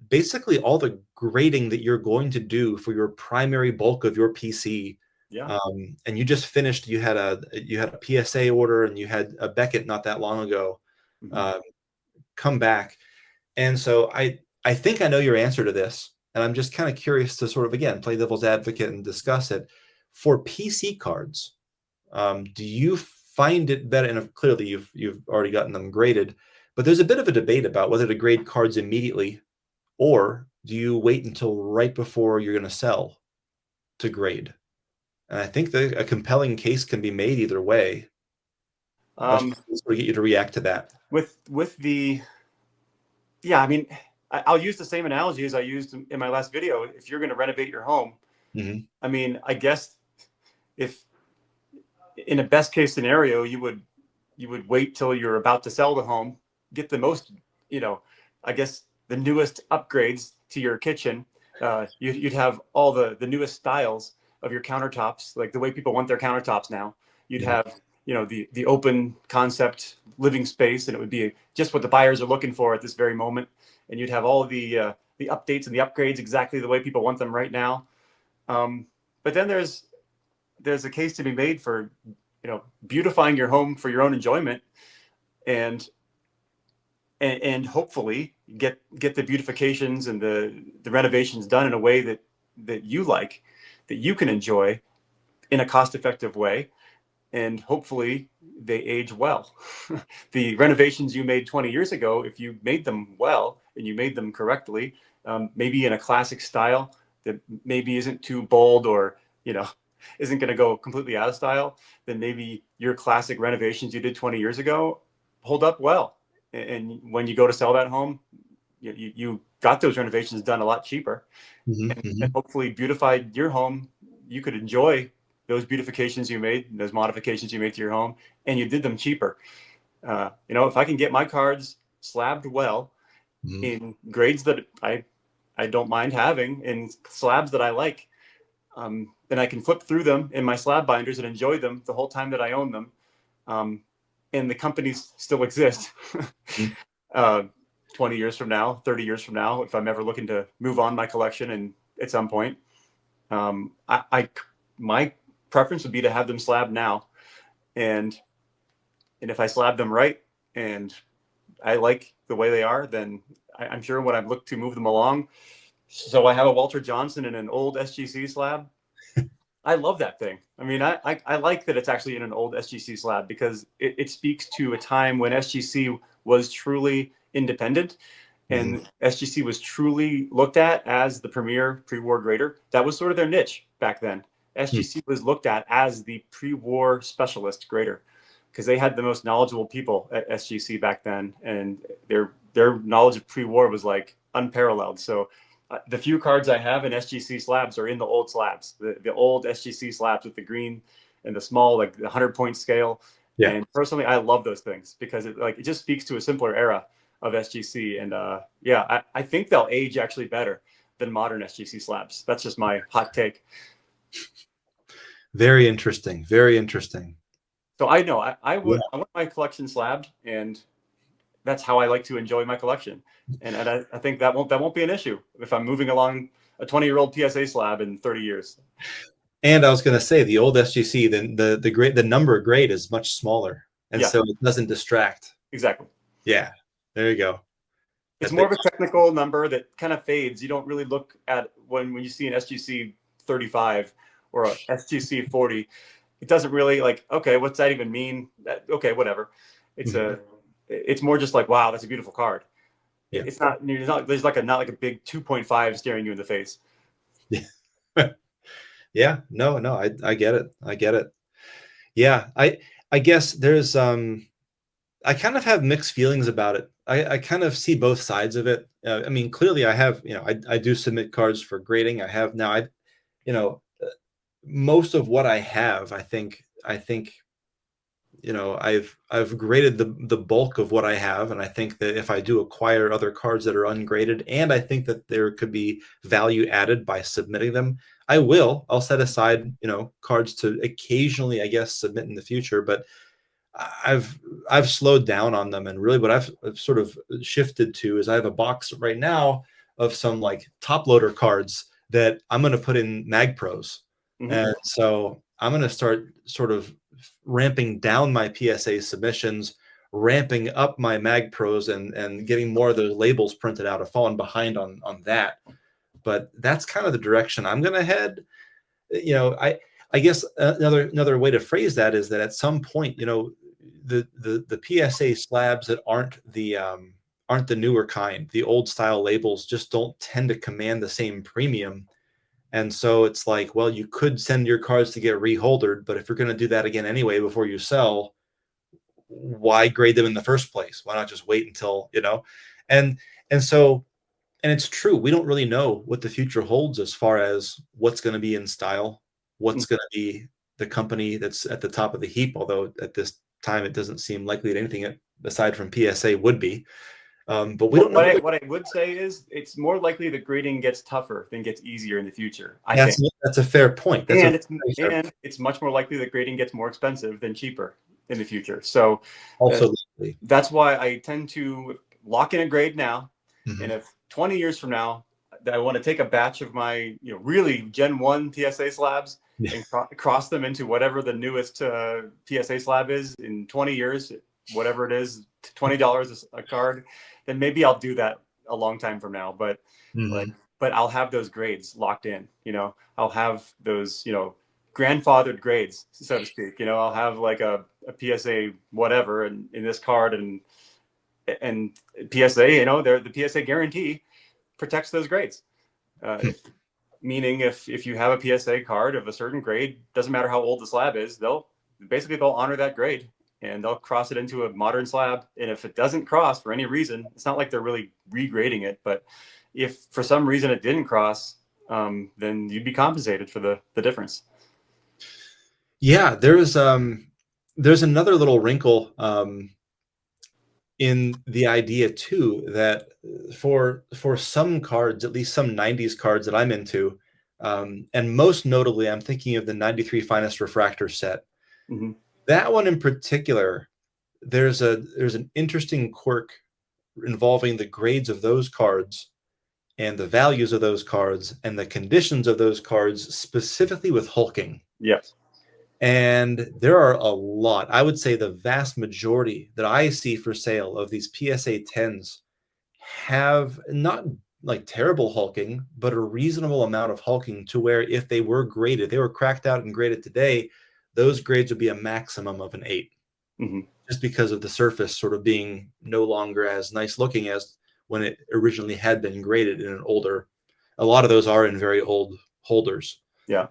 Speaker 3: basically all the grading that you're going to do for your primary bulk of your PC.
Speaker 1: Yeah.
Speaker 3: And you just finished. You had a PSA order, and you had a Beckett not that long ago come back. And so I think I know your answer to this, and I'm just kind of curious to sort of again play devil's advocate and discuss it. For PC cards, do you find it better? And clearly you've already gotten them graded, but there's a bit of a debate about whether to grade cards immediately, or do you wait until right before you're going to sell to grade? And I think a compelling case can be made either way. I'll get you to react to that.
Speaker 1: I mean, I'll use the same analogy as I used in my last video. If you're going to renovate your home, I mean, I guess if in a best case scenario, you would wait till you're about to sell the home, get the most, I guess the newest upgrades to your kitchen. You'd have all the newest styles of your countertops, like the way people want their countertops now. You'd have, the open concept living space, and it would be just what the buyers are looking for at this very moment. And you'd have all of the updates and the upgrades exactly the way people want them right now. But then there's a case to be made for, beautifying your home for your own enjoyment, and hopefully get the beautifications and the renovations done in a way that you like, that you can enjoy in a cost-effective way. and hopefully they age well. The renovations you made 20 years ago, if you made them well and you made them correctly, maybe in a classic style that maybe isn't too bold or, isn't going to go completely out of style, then maybe your classic renovations you did 20 years ago hold up well. And when you go to sell that home, you got those renovations done a lot cheaper, and hopefully beautified your home. You could enjoy those beautifications you made, those modifications you made to your home, and you did them cheaper. If I can get my cards slabbed well in grades that I don't mind having, in slabs that I like, then I can flip through them in my slab binders and enjoy them the whole time that I own them. And the companies still exist. 20 years from now, 30 years from now, if I'm ever looking to move on my collection and at some point, my preference would be to have them slabbed now. And if I slab them right and I like the way they are, then I'm sure when I look to move them along. So I have a Walter Johnson in an old SGC slab. I love that thing. I mean, I like that it's actually in an old SGC slab because it speaks to a time when SGC was truly independent, and SGC was truly looked at as the premier pre-war grader. That was sort of their niche back then. SGC was looked at as the pre-war specialist grader because they had the most knowledgeable people at SGC back then, and their knowledge of pre-war was like unparalleled. So the few cards I have in SGC slabs are in the old slabs, the old SGC slabs with the green and the small, like the 100-point scale. Yeah. And personally, I love those things because it just speaks to a simpler era of SGC. And I think they'll age actually better than modern SGC slabs. That's just my hot take.
Speaker 3: Very interesting. Very interesting.
Speaker 1: So I know I want my collection slabbed, and that's how I like to enjoy my collection. And I think that won't be an issue if I'm moving along a 20-year-old PSA slab in 30 years.
Speaker 3: And I was going to say the old SGC, the number grade is much smaller, and so it doesn't distract.
Speaker 1: Exactly.
Speaker 3: Yeah, there you go.
Speaker 1: It's more of a technical number that kind of fades. You don't really look at when you see an SGC 35 or a SGC 40. It doesn't really okay, what's that even mean? Okay, whatever. It's more just like, wow, that's a beautiful card. Yeah. It's not. There's not like a big 2.5 staring you in the face.
Speaker 3: Yeah. Yeah. No. I get it. I get it. Yeah. I guess there's I kind of have mixed feelings about it. I kind of see both sides of it. I mean, clearly, I have. I do submit cards for grading. I have now. Most of what I have, I think. I've graded the bulk of what I have, and I think that if I do acquire other cards that are ungraded, and I think that there could be value added by submitting them, I'll set aside cards to occasionally, I guess, submit in the future. But I've slowed down on them, and really what I've sort of shifted to is I have a box right now of some like top loader cards that I'm going to put in Mag Pros, and so I'm going to start sort of ramping down my PSA submissions, ramping up my Mag Pros, and getting more of those labels printed out. I've fallen behind on that, but that's kind of the direction I'm going to head. I guess another way to phrase that is that at some point, the PSA slabs that aren't the newer kind, the old style labels just don't tend to command the same premium. And so it's like, well, you could send your cards to get reholdered, but if you're going to do that again anyway before you sell, why grade them in the first place? Why not just wait until, and so, and it's true, we don't really know what the future holds as far as what's going to be in style, what's going to be the company that's at the top of the heap, although at this time it doesn't seem likely that anything aside from PSA would be. But we don't know.
Speaker 1: What I would say is it's more likely that grading gets tougher than gets easier in the future.
Speaker 3: That's a fair point.
Speaker 1: It's much more likely that grading gets more expensive than cheaper in the future. So that's why I tend to lock in a grade now. And if 20 years from now, I want to take a batch of my really Gen 1 PSA slabs and cross them into whatever the newest PSA slab is in 20 years, whatever it is, $20 a card, then maybe I'll do that a long time from now. But but I'll have those grades locked in. I'll have those grandfathered grades, so to speak. I'll have like a PSA whatever in this card, and PSA, the PSA guarantee protects those grades. Meaning if you have a PSA card of a certain grade, doesn't matter how old the slab is, they'll honor that grade and they'll cross it into a modern slab. And if it doesn't cross for any reason, it's not like they're really regrading it, but if for some reason it didn't cross, then you'd be compensated for the difference.
Speaker 3: Yeah, there's another little wrinkle in the idea too, that for some cards, at least some 90s cards that I'm into, and most notably, I'm thinking of the 93 Finest Refractor set.
Speaker 1: Mm-hmm.
Speaker 3: That one in particular, there's an interesting quirk involving the grades of those cards and the values of those cards and the conditions of those cards, specifically with hulking.
Speaker 1: Yes.
Speaker 3: And there are a lot. I would say the vast majority that I see for sale of these PSA 10s have not like terrible hulking, but a reasonable amount of hulking to where if they were graded, they were cracked out and graded today, those grades would be a maximum of an 8.
Speaker 1: Mm-hmm.
Speaker 3: Just because of the surface sort of being no longer as nice looking as when it originally had been graded in an older. A lot of those are in very old holders.
Speaker 1: Yeah.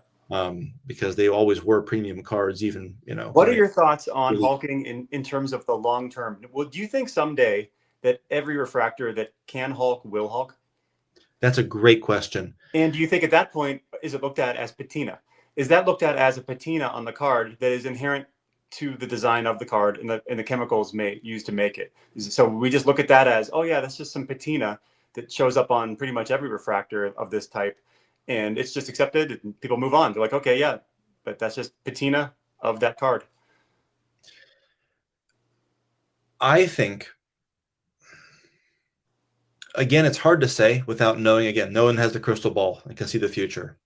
Speaker 3: Because they always were premium cards, even,
Speaker 1: What are your thoughts on hulking in terms of the long term? Well, do you think someday that every refractor that can hulk will hulk?
Speaker 3: That's a great question.
Speaker 1: And do you think at that point, is it looked at as patina? Is that looked at as a patina on the card that is inherent to the design of the card and the chemicals used to make it? So we just look at that as, oh yeah, that's just some patina that shows up on pretty much every refractor of this type. And it's just accepted and people move on. They're like, okay, yeah, but that's just patina of that card.
Speaker 3: I think, again, it's hard to say without knowing. Again, no one has the crystal ball and can see the future.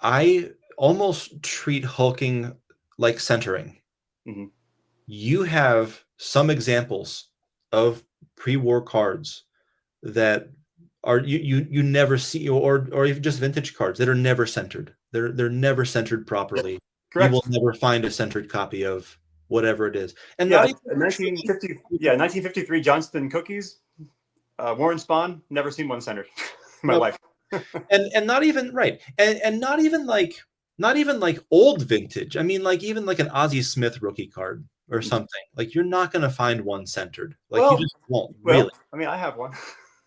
Speaker 3: I almost treat hulking like centering.
Speaker 1: Mm-hmm.
Speaker 3: You have some examples of pre-war cards that are you never see, or even just vintage cards that are never centered. They're never centered properly.
Speaker 1: Correct.
Speaker 3: You will never find a centered copy of whatever it is. And
Speaker 1: yeah, 1953 Johnston cookies, Warren Spahn, never seen one centered in my life.
Speaker 3: and not even right, and not even like old vintage. I mean, like even like an Ozzie Smith rookie card or something. Like you're not going to find one centered. Like you just won't. Really.
Speaker 1: I mean, I have one.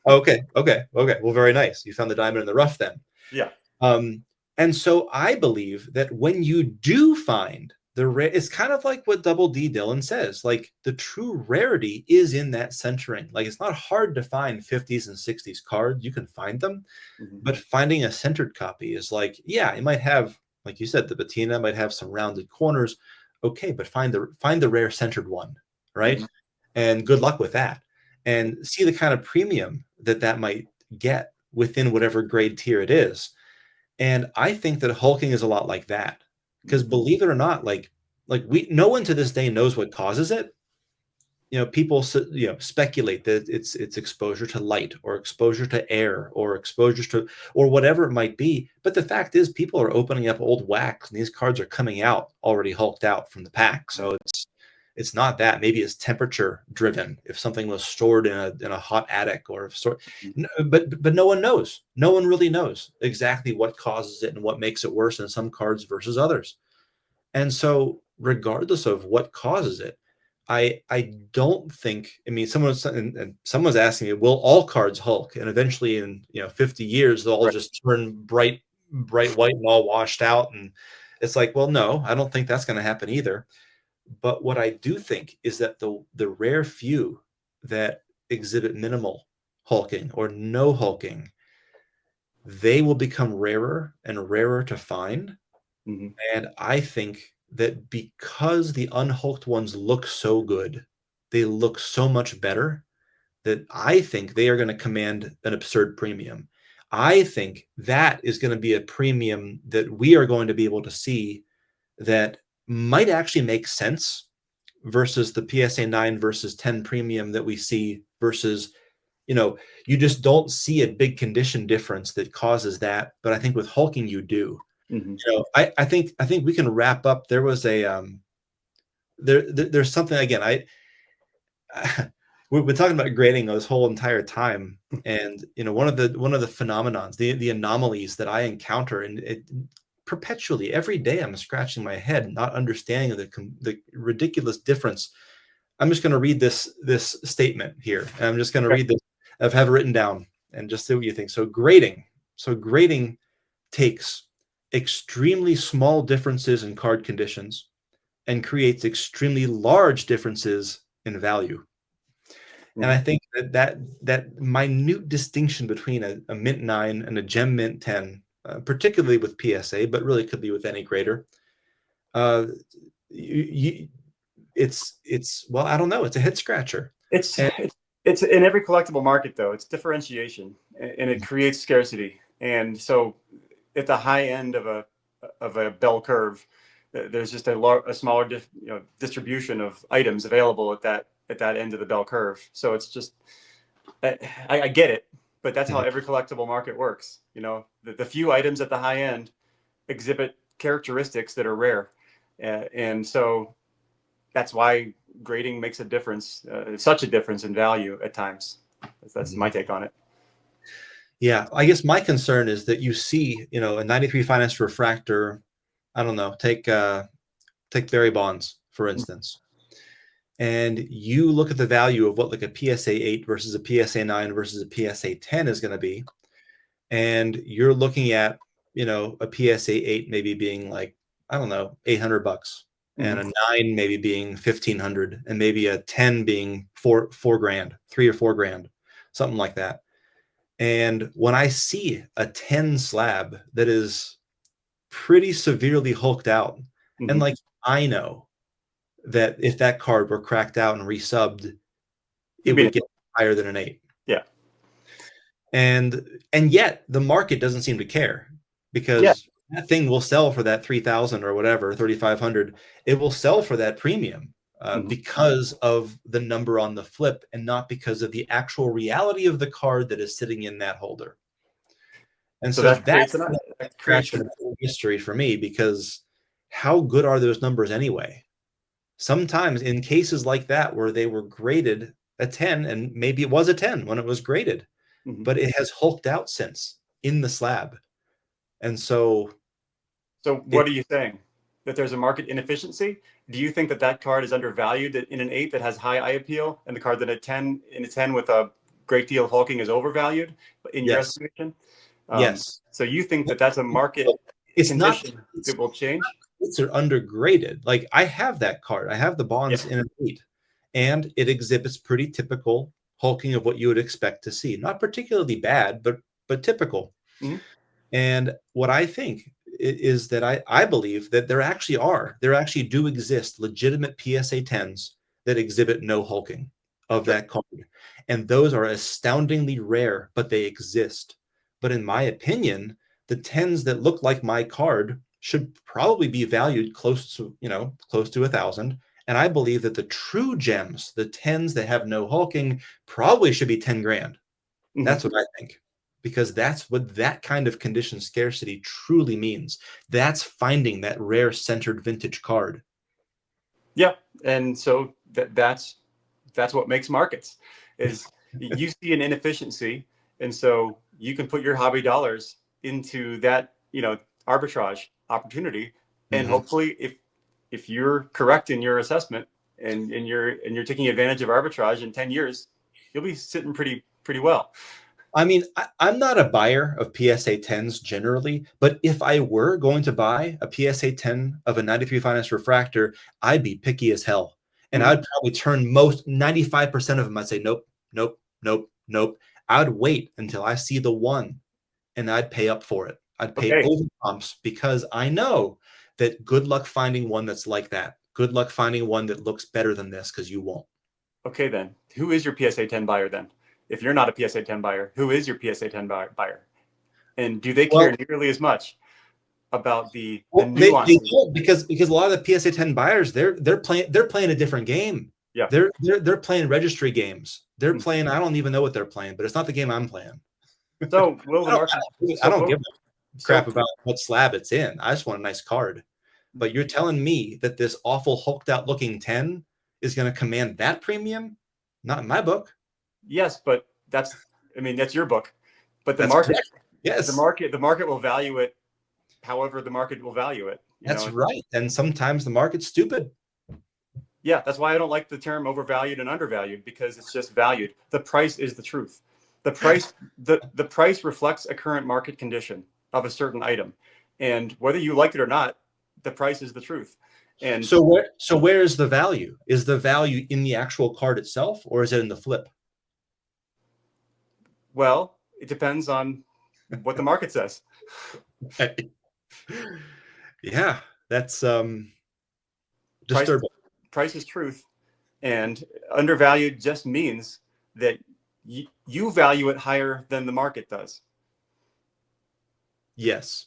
Speaker 3: Okay. Well, very nice. You found the diamond in the rough then.
Speaker 1: Yeah.
Speaker 3: And so I believe that when you do find the rare, it's kind of like what Double D Dylan says. Like the true rarity is in that centering. Like it's not hard to find 50s and 60s cards. You can find them, but finding a centered copy is like, yeah, it might have, like you said, the patina might have some rounded corners. Okay, but find the rare centered one, right? And good luck with that. And see the kind of premium that might get within whatever grade tier it is. And I think that hulking is a lot like that, because believe it or not, like no one to this day knows what causes it. People speculate that it's exposure to light or exposure to air or exposure to or whatever it might be. But the fact is, people are opening up old wax, and these cards are coming out already hulked out from the pack. So it's not that. Maybe it's temperature driven. If something was stored in a hot attic or but no one knows. No one really knows exactly what causes it and what makes it worse in some cards versus others. And so regardless of what causes it, I don't think, I mean, someone's asking me, will all cards hulk? And eventually in 50 years, they'll all just turn bright white and all washed out. And it's like, well, no, I don't think that's going to happen either. But what I do think is that the rare few that exhibit minimal hulking or no hulking, they will become rarer and rarer to find. And I think that because the unhulked ones look so good, they look so much better, that I think they are going to command an absurd premium. I think that is going to be a premium that we are going to be able to see that might actually make sense versus the PSA 9 versus 10 premium that we see versus, you just don't see a big condition difference that causes that. But I think with hulking, you do.
Speaker 1: Mm-hmm.
Speaker 3: I think we can wrap up. There was a there's something again. We've been talking about grading this whole entire time, and one of the phenomenons, the anomalies that I encounter, and it perpetually every day I'm scratching my head, not understanding the ridiculous difference. I'm just going to read this statement here, and I'm just going to read this. I have it written down, and just see what you think. So grading takes extremely small differences in card conditions and creates extremely large differences in value. And I think that minute distinction between a Mint 9 and a Gem Mint 10, particularly with PSA, but really could be with any grader, it's well, I don't know. It's a head scratcher.
Speaker 1: It's in every collectible market, though. It's differentiation, and it creates scarcity. And so, at the high end of a bell curve, there's just a smaller distribution of items available at that end of the bell curve. So it's just I get it, but that's how every collectible market works. The few items at the high end exhibit characteristics that are rare, and so that's why grading makes a difference, such a difference in value at times. That's my take on it.
Speaker 3: Yeah, I guess my concern is that you see, a 93 finance refractor. I don't know. Take Barry Bonds, for instance, and you look at the value of what like a PSA 8 versus a PSA 9 versus a PSA 10 is going to be, and you're looking at a PSA 8 maybe being like, I don't know, $800, and a 9 maybe being 1,500, and maybe a 10 being $4,000, $3,000 or $4,000, something like that. And when I see a 10 slab that is pretty severely hulked out, and like I know that if that card were cracked out and resubbed, it would get higher than an 8.
Speaker 1: Yeah.
Speaker 3: And yet the market doesn't seem to care, because that thing will sell for that 3,000 or whatever, 3,500. It will sell for that premium because of the number on the flip, and not because of the actual reality of the card that is sitting in that holder. And so that creates a mystery for me, because how good are those numbers anyway? Sometimes in cases like that where they were graded a 10, and maybe it was a 10 when it was graded, but it has hulked out since in the slab. And so
Speaker 1: what are you saying? That there's a market inefficiency? Do you think that card is undervalued in an 8 that has high eye appeal, and the card that in a 10 with a great deal of hulking is overvalued in your estimation?
Speaker 3: Yes.
Speaker 1: So you think that that's a market condition that will change?
Speaker 3: It's undergraded. Like, I have that card. I have the Bonds in an 8, and it exhibits pretty typical hulking of what you would expect to see. Not particularly bad, but typical. And what I think is that I believe that there actually do exist legitimate PSA 10s that exhibit no hulking of that card. And those are astoundingly rare, but they exist. But in my opinion, the 10s that look like my card should probably be valued close to 1,000. And I believe that the true gems, the 10s that have no hulking, probably should be 10 grand. That's what I think, because that's what that kind of condition scarcity truly means. That's finding that rare centered vintage card.
Speaker 1: Yeah. And so that's what makes markets, is you see an inefficiency. And so you can put your hobby dollars into that, arbitrage opportunity. And hopefully if you're correct in your assessment and you're taking advantage of arbitrage in 10 years, you'll be sitting pretty well.
Speaker 3: I mean, I'm not a buyer of PSA 10s generally, but if I were going to buy a PSA 10 of a 93 finance refractor, I'd be picky as hell. And I'd probably turn 95% of them. I'd say, nope, nope, nope, nope. I'd wait until I see the one, and I'd pay up for it. I'd pay over comps, because I know that good luck finding one that's like that. Good luck finding one that looks better than this, because you won't.
Speaker 1: Okay, then. Who is your PSA 10 buyer then? If you're not a PSA 10 buyer, who is your PSA 10 buyer? And do they care nearly as much about the nuances?
Speaker 3: They don't, because a lot of the PSA 10 buyers, they're playing a different game.
Speaker 1: Yeah.
Speaker 3: They're playing registry games. They're playing, I don't even know what they're playing, but it's not the game I'm playing.
Speaker 1: So will the market
Speaker 3: I don't give them. crap about what slab it's in. I just want a nice card. But you're telling me that this awful hulked out looking 10 is going to command that premium? Not in my book.
Speaker 1: Yes, but that's your book. But the
Speaker 3: That's
Speaker 1: market,
Speaker 3: correct. Yes.
Speaker 1: the market will value it however the market will value it.
Speaker 3: That's right. And sometimes the market's stupid.
Speaker 1: Yeah, that's why I don't like the term overvalued and undervalued, because it's just valued. The price is the truth. The price reflects a current market condition of a certain item, and whether you like it or not, the price is the truth. And
Speaker 3: so where is the value? Is the value in the actual card itself, or is it in the flip?
Speaker 1: Well, it depends on what the market says.
Speaker 3: Yeah, that's disturbing.
Speaker 1: Price is truth, and undervalued just means that you value it higher than the market does.
Speaker 3: Yes,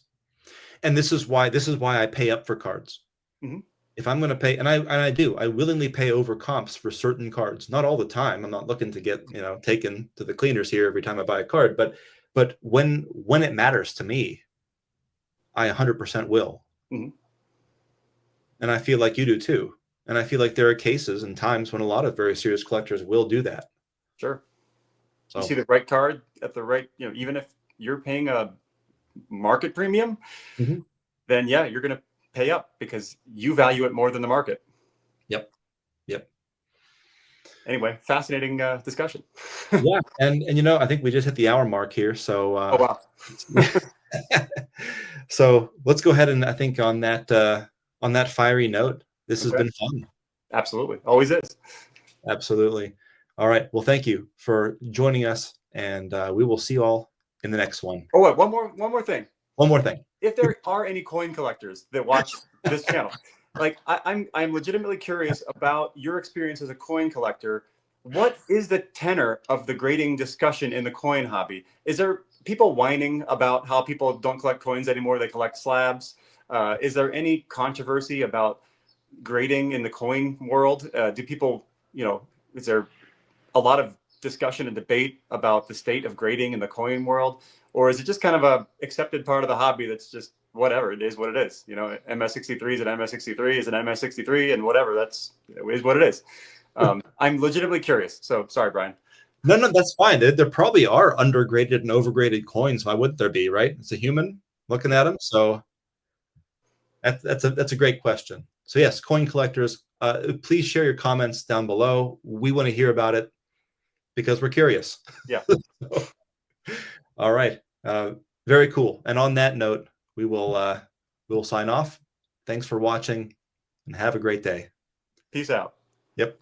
Speaker 3: and this is why I pay up for cards.
Speaker 1: Mm-hmm.
Speaker 3: If I'm going to pay, and I willingly pay over comps for certain cards. Not all the time. I'm not looking to get taken to the cleaners here every time I buy a card, but when it matters to me, I 100% will.
Speaker 1: Mm-hmm.
Speaker 3: And I feel like you do too. And I feel like there are cases and times when a lot of very serious collectors will do that.
Speaker 1: Sure.
Speaker 3: So
Speaker 1: you see the right card at the right, even if you're paying a market premium,
Speaker 3: mm-hmm.
Speaker 1: then yeah, you're going to pay up because you value it more than the market.
Speaker 3: Yep.
Speaker 1: Anyway, fascinating discussion.
Speaker 3: Yeah, and I think we just hit the hour mark here. So
Speaker 1: oh wow.
Speaker 3: So let's go ahead and I think on that fiery note, this has been fun.
Speaker 1: Absolutely, always is.
Speaker 3: Absolutely. All right. Well, thank you for joining us, and we will see you all in the next one.
Speaker 1: Oh, wait, one more thing.
Speaker 3: One more thing.
Speaker 1: If there are any coin collectors that watch this channel, like I'm legitimately curious about your experience as a coin collector. What is the tenor of the grading discussion in the coin hobby? Is there people whining about how people don't collect coins anymore, they collect slabs? Is there any controversy about grading in the coin world? Do people, is there a lot of discussion and debate about the state of grading in the coin world? Or is it just kind of a accepted part of the hobby that's just whatever, it is what it is? MS63 is an MS63 is an MS63, and whatever, it is what it is. I'm legitimately curious. So sorry, Brian.
Speaker 3: No, that's fine. There probably are undergraded and overgraded coins. Why wouldn't there be, right? It's a human looking at them. So that's a great question. So yes, coin collectors, please share your comments down below. We want to hear about it because we're curious.
Speaker 1: Yeah.
Speaker 3: All right. Very cool. And on that note, we will sign off. Thanks for watching and have a great day.
Speaker 1: Peace out.
Speaker 3: Yep.